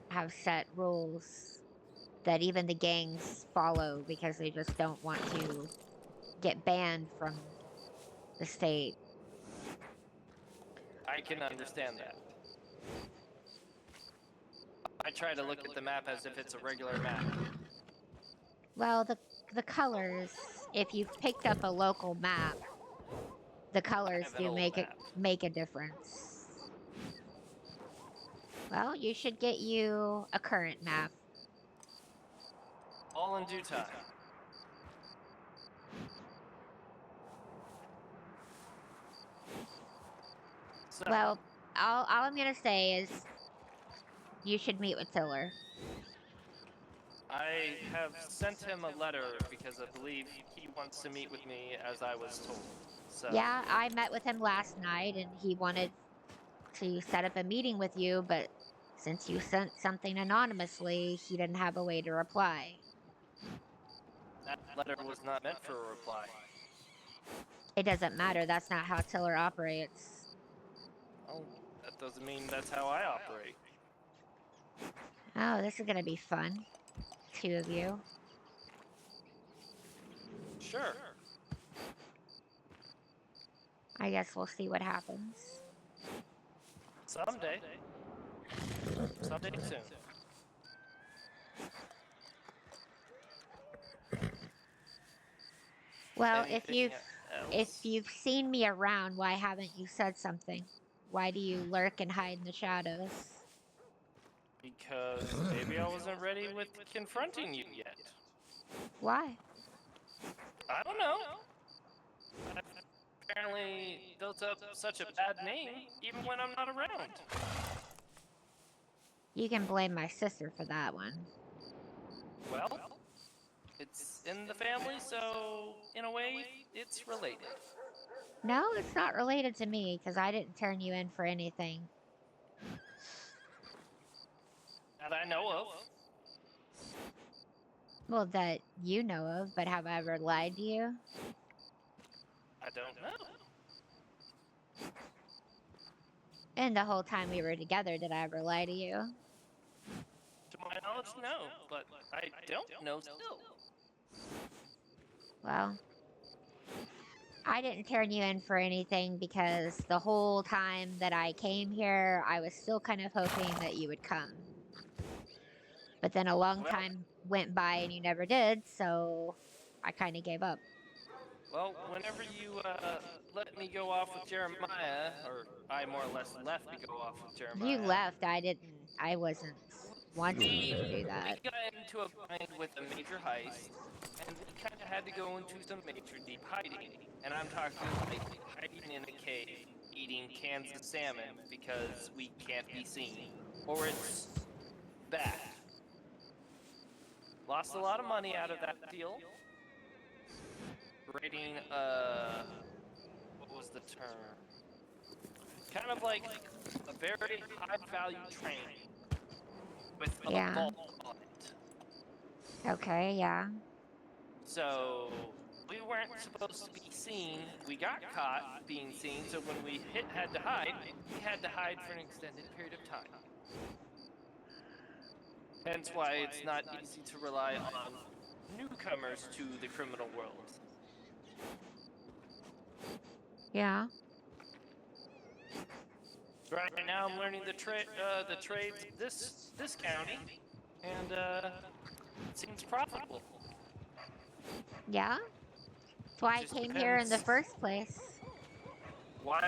have set rules that even the gangs follow because they just don't want to get banned from the state. I can understand that. I try to look at the map as if it's a regular map. Well, the colors, if you've picked up a local map, the colors have an do old map. make a difference. Well, you should get you a current map. All in due time. So, Well, all I'm gonna say is you should meet with Tiller. I have sent him a letter because I believe he wants to meet with me as I was told. So Yeah, I met with him last night and he wanted to set up a meeting with you, but since you sent something anonymously, he didn't have a way to reply. that letter was not meant for a reply. It doesn't matter, that's not how Tiller operates. Oh, that doesn't mean that's how I operate. Oh, this is gonna be fun. Two of you. Sure. I guess we'll see what happens. Someday. Someday soon. Well, Anything if else? you've seen me around, why haven't you said something? Why do you lurk and hide in the shadows? Because maybe I wasn't ready with confronting you yet. Why? I don't know. I've apparently built up such a bad name even when I'm not around. You can blame my sister for that one. Well, it's in the family, so in a way, it's related. No, it's not related to me because I didn't turn you in for anything. That I know of. Well, that you know of, but have I ever lied to you? I don't know. And the whole time we were together, did I ever lie to you? To my knowledge, no, but I don't know still. Well, I didn't turn you in for anything because the whole time that I came here, I was still kind of hoping that you would come. But then a long Well, time went by and you never did, so I kind of gave up. well, whenever you let me go off with Jeremiah, or I more or less left to go off with You Jeremiah, left, I wasn't wanting you to do we that. got into a bind with a major heist, and we kind of had to go into some major deep hiding. And I'm talking like hiding in a cave, eating cans of salmon because we can't be seen, or it's bad. Lost a lot of money out of that deal. Raiding, what was the term? Kind of like a very high value train with a Yeah. vault on it. Okay, yeah. So we weren't supposed to be seen. We got caught being seen, so when we had to hide, we had to hide for an extended period of time. Hence why it's not easy to rely on newcomers to the criminal world. Yeah. Right now, I'm learning the trades this county, and it seems profitable. Yeah? That's why I Just came here in the depends. first place. Why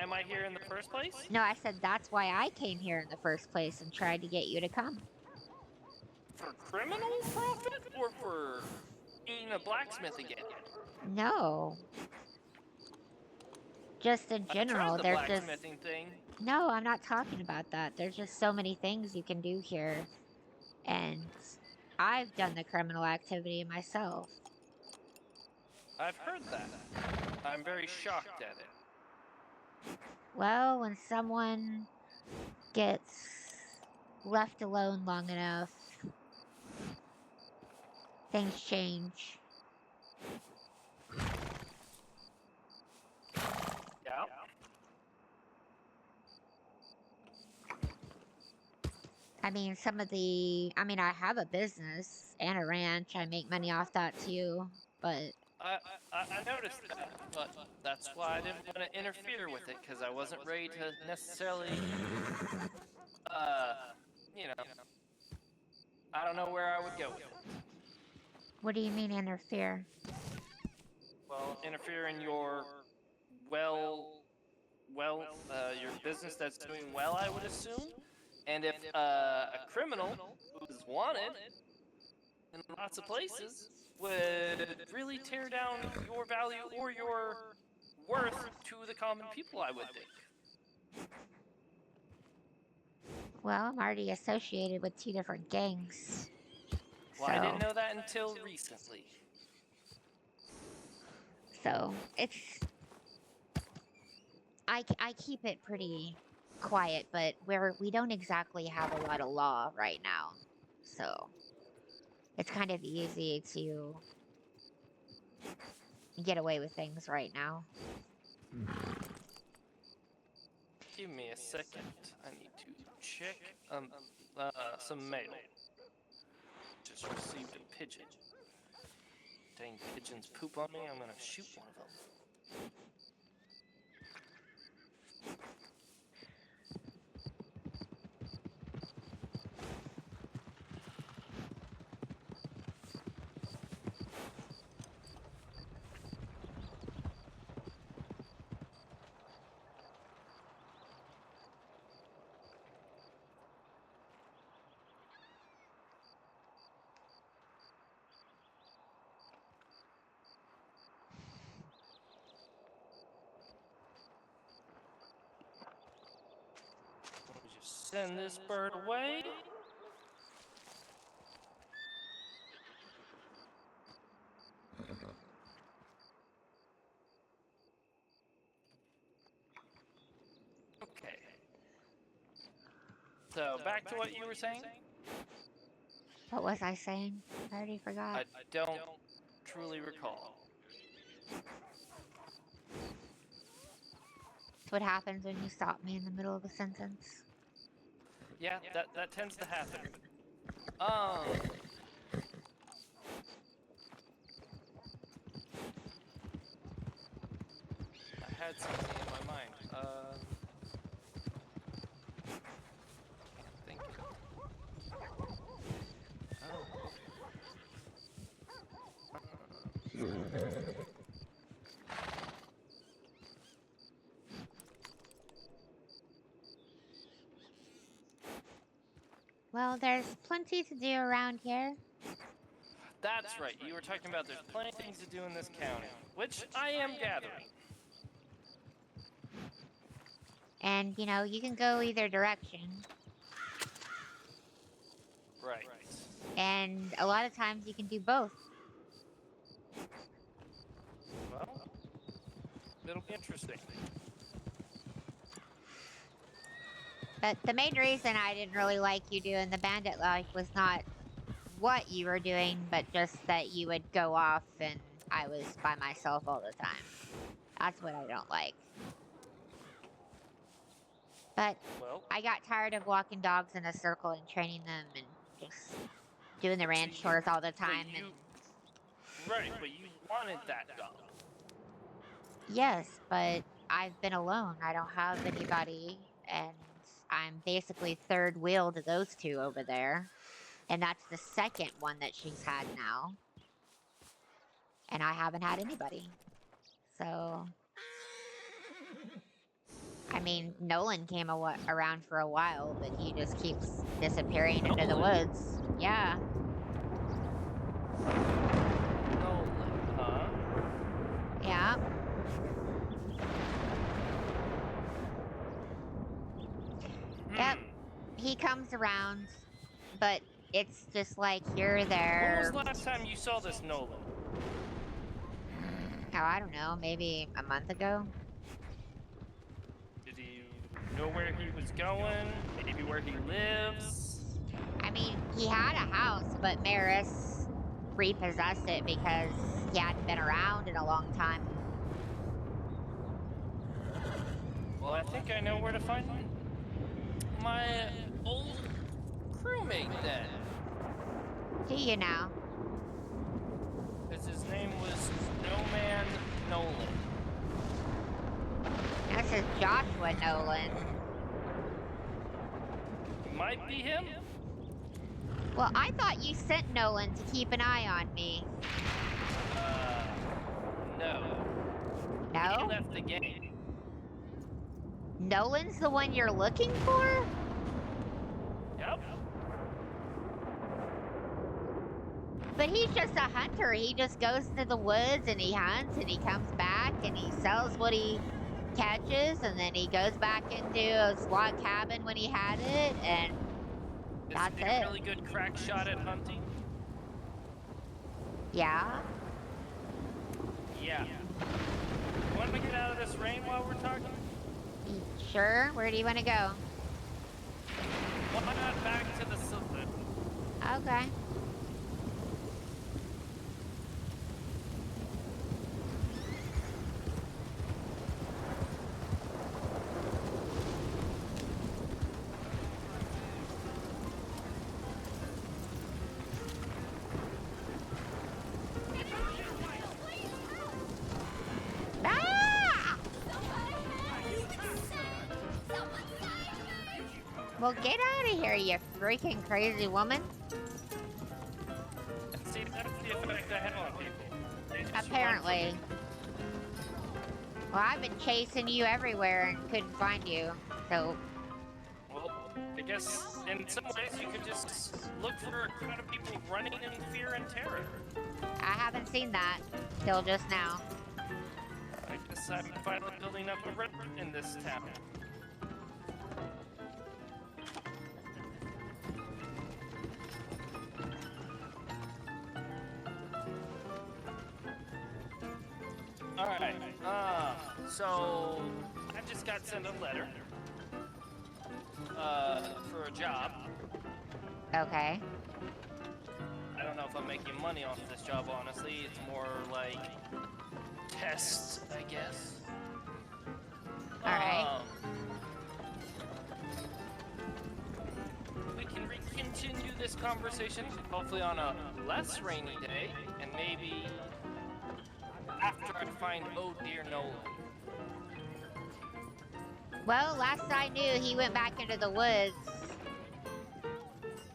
am I here in the first place? No, I said that's why I came here in the first place and tried to get you to come. For criminal profit or for being a blacksmith again? No. Just in I tried general, the there's just... blacksmithing thing. No, I'm not talking about that. There's just so many things you can do here. And I've done the criminal activity myself. I've heard that. I'm very shocked at it. Well, when someone gets left alone long enough, things change. Yeah. I mean, I have a business and a ranch. I make money off that too. But I noticed that, but that's why I didn't want to interfere with it, because I wasn't ready to necessarily, uh, you know, I don't know where I would go with it. what do you mean interfere? Well, interfere in your, your business that's doing well, I would assume. And if a criminal who's wanted in lots of places would really tear down your value or your worth to the common people, I would think. Well, I'm already associated with 2 different gangs. Well, I didn't know that until recently. So it's... I keep it pretty quiet, but we don't exactly have a lot of law right now. So it's kind of easy to get away with things right now. Give me a second. I need to check some mail. Just received a pigeon. Dang pigeons poop on me. I'm gonna shoot one of them. We'll just send this bird away. Okay. So back to what you were saying. What was I saying? I already forgot. I don't truly recall. That's what happens when you stop me in the middle of a sentence. Yeah, that tends to happen. I had something in my mind. Can't think of it. Oh. Well, there's plenty to do around here. That's right. You were talking about there's plenty of things to do in this county, which I am gathering. And, you know, you can go either direction. Right. And a lot of times you can do both. Well, it'll be interesting. But the main reason I didn't really like you doing the bandit life was not what you were doing, but just that you would go off and I was by myself all the time. That's what I don't like. But Well, I got tired of walking dogs in a circle and training them and just doing the ranch chores all the time. Right, but you wanted that dog. Yes, but I've been alone. I don't have anybody, and I'm basically third wheel to those two over there. And that's the second one that she's had now. And I haven't had anybody. So, I mean, Nolan came around for a while, but he just keeps disappearing into the Nolan? woods. Yeah. Nolan, huh? Yeah. Yep. He comes around, but it's just like here or When there. was the last time you saw this Nolan? Oh, I don't know, maybe a month ago. Did you know where he was going? Maybe where he lives? I mean, he had a house, but Maris repossessed it because he hadn't been around in a long time. Well, I think I know where to find my old crewmate then. Do you now? Because his name was No Man Nolan. This is Joshua Nolan. Might be him? Well, I thought you sent Nolan to keep an eye on me. No. He No? left the game. Nolan's the one you're looking for? Yep. But he's just a hunter. He just goes to the woods and he hunts and he comes back and he sells what he catches and then he goes back into a SWAT cabin when he had it and that's Is he it. a really good crack shot at hunting? Yeah? Yeah. You want to get out of this rain while we're talking? Sure? Where do you want to go? Why not back to the saloon? Okay. Ah! Well, get out of here, you freaking crazy woman. See, that's the effect I have on people. They just run from Apparently. me. Well, I've been chasing you everywhere and couldn't find you. So, Well, I guess in some ways you could just look for a crowd of people running in fear and terror. I haven't seen that till just now. I guess I'm finally building up a rep in this town. Alright, so I just got sent a letter for a job. Okay. I don't know if I'm making money off this job, honestly. It's more like tests, I guess. Alright. We can continue this conversation, hopefully on a less rainy day, and maybe after I find Oh Dear Nolan. Well, last I knew, he went back into the woods.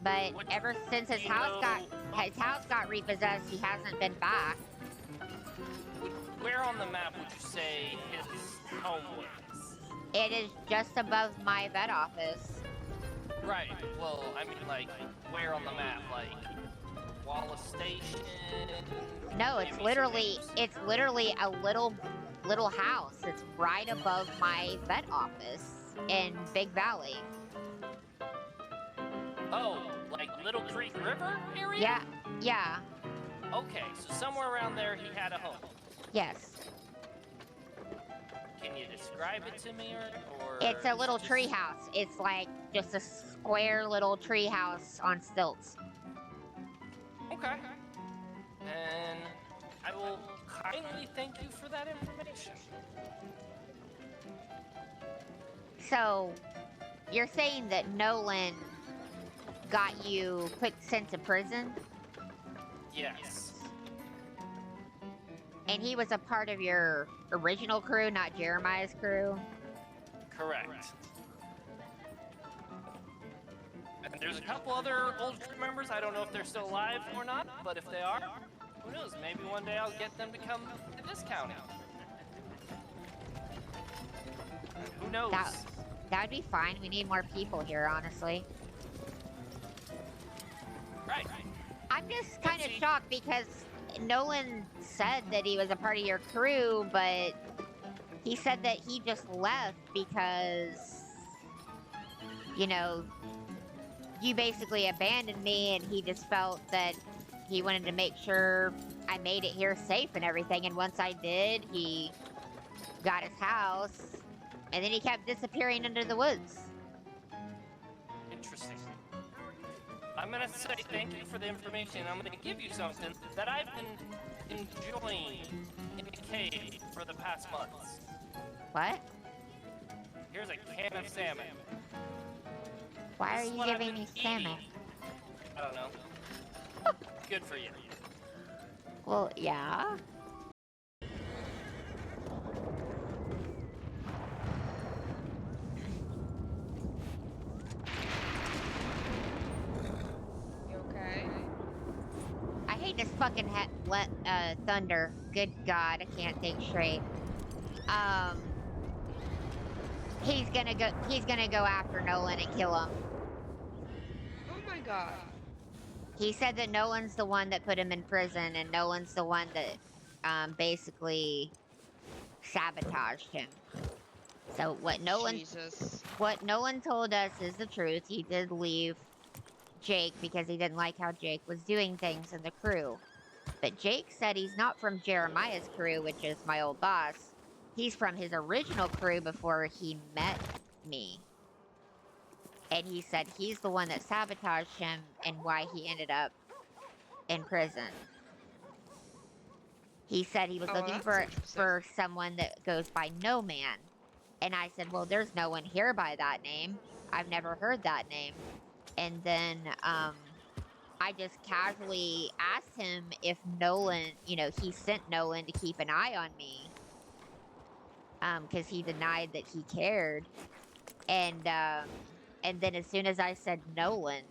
But ever since his house got repossessed, he hasn't been back. Where on the map would you say his home was? It is just above my vet office. Right, well, I mean, like, where on the map? Like, Wallace Station? No, it's Maybe literally a little house. It's right above my vet office in Big Valley. Oh, like Little Creek River area? Yeah, yeah, Okay, so somewhere around there he had a home. yes. Can you describe it to me, or It's a is little it just- tree house. It's like just a square little tree house on stilts. Okay. And I will kindly thank you for that information. So, you're saying that Nolan got you sent to prison, Yes. and he was a part of your original crew, not Jeremiah's crew? Correct. And there's a couple other old crew members. I don't know if they're still alive or not, but if they are, who knows? Maybe one day I'll get them to come to this county. Who knows? That'd be fine. We need more people here, honestly. Right. I'm just kind of see- shocked because Nolan said that he was a part of your crew, but he said that he just left because, you know, you basically abandoned me, and he just felt that he wanted to make sure I made it here safe and everything. And once I did, he got his house, and then he kept disappearing into the woods. Interesting. I'm gonna say thank you for the information. I'm gonna give you something that I've been enjoying in a cave for the past months. What? Here's a can of salmon. Why are This is you what I've giving been me salmon? eating. I don't know. Good for you. Well, yeah. You okay? I hate this fucking thunder. Good God, I can't think straight. He's gonna go after Nolan and kill him. Oh my god. He said that Nolan's the one that put him in prison, and Nolan's the one that, basically sabotaged him. So what Jesus. Nolan told us is the truth. He did leave Jake because he didn't like how Jake was doing things in the crew. But Jake said he's not from Jeremiah's crew, which is my old boss. He's from his original crew before he met me. And he said he's the one that sabotaged him and why he ended up in prison. He said he was Oh, looking that's for interesting. someone that goes by No Man. And I said, well, there's no one here by that name. I've never heard that name. And then I just casually asked him if Nolan, he sent Nolan to keep an eye on me. Because he denied that he cared. And And then as soon as I said Nolan,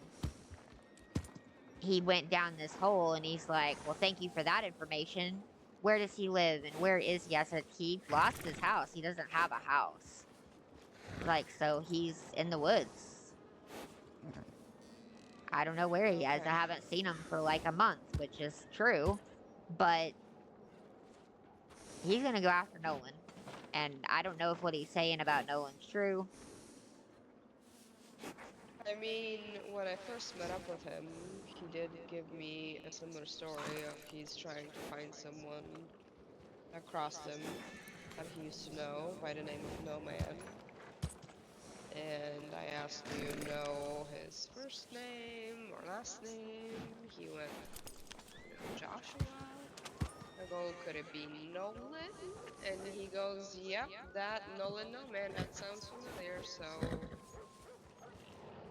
he went down this hole and he's like, well, thank you for that information. Where does he live and where is he? I said, he lost his house. He doesn't have a house. Like, so he's in the woods. I don't know where he is. I Okay. haven't seen him for like a month, which is true. But he's going to go after Nolan. And I don't know if what he's saying about Nolan's true. I mean, when I first met up with him, he did give me a similar story of he's trying to find someone across him that he used to know by the name of No Man. And I asked, do you know his first name or last name? He went, Joshua? I go, could it be Nolan? And he goes, yep, that Nolan, no man, that sounds familiar. So,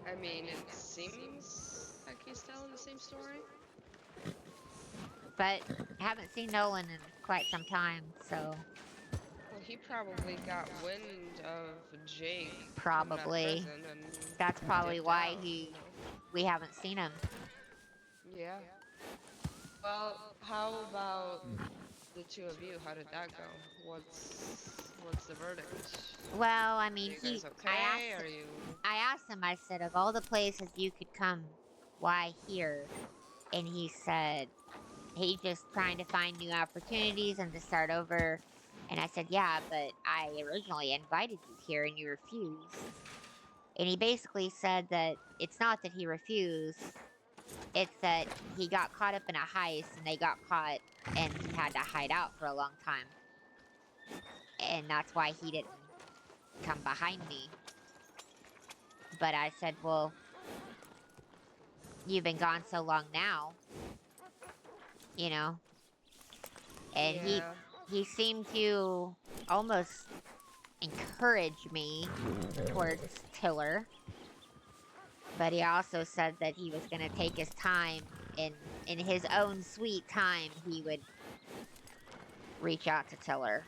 I mean, it seems like he's telling the same story. But I haven't seen Nolan in quite some time, so Well, he probably got wind of Jake coming out of probably prison and that's probably dipped why out, you know? we haven't seen him. Yeah. Well, how about the two of you? How did that go? What's the verdict? Well, I Are mean, you guys okay? Are you I asked him, I said, of all the places you could come, why here? And he said, he's just trying to find new opportunities and to start over. And I said, yeah, but I originally invited you here and you refused. And he basically said that it's not that he refused, it's that he got caught up in a heist and they got caught and he had to hide out for a long time. And that's why he didn't come behind me. But I said, well, you've been gone so long now, you know? And Yeah. he seemed to almost encourage me towards Tiller, but he also said that he was going to take his time and in his own sweet time he would reach out to Tiller.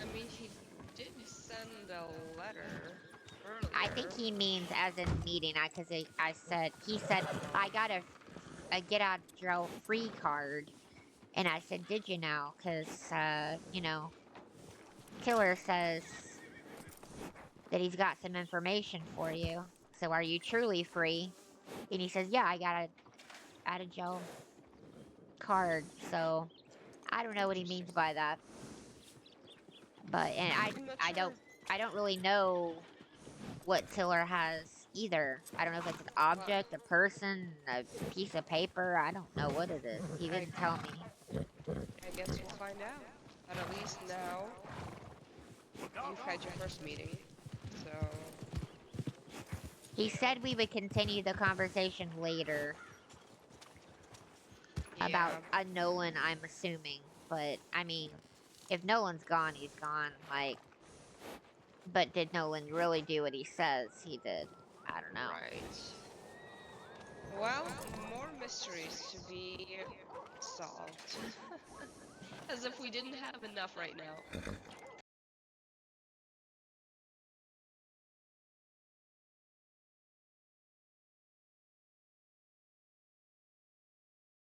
I mean, he did send a letter I think earlier. he means as in meeting, because he said, I got a get out of jail free card. And I said, did you now? Because, Tiller says that he's got some information for you. So are you truly free? And he says, yeah, I got a out of jail card. So I don't know what he Interesting. means by that. But and I'm not I sure. I don't really know what Tiller has either. I don't know if it's an Well, object, a person, a piece of paper. I don't know what it is. He I didn't tell me. I guess we'll find out. But at least now you've had your first meeting. So, He you know, said we would continue the conversation later about yeah. a Nolan, I'm assuming. But I mean, if Nolan's gone, he's gone. Like, but did Nolan really do what he says he did? I don't know. Right. Well, more mysteries to be solved. As if we didn't have enough right now.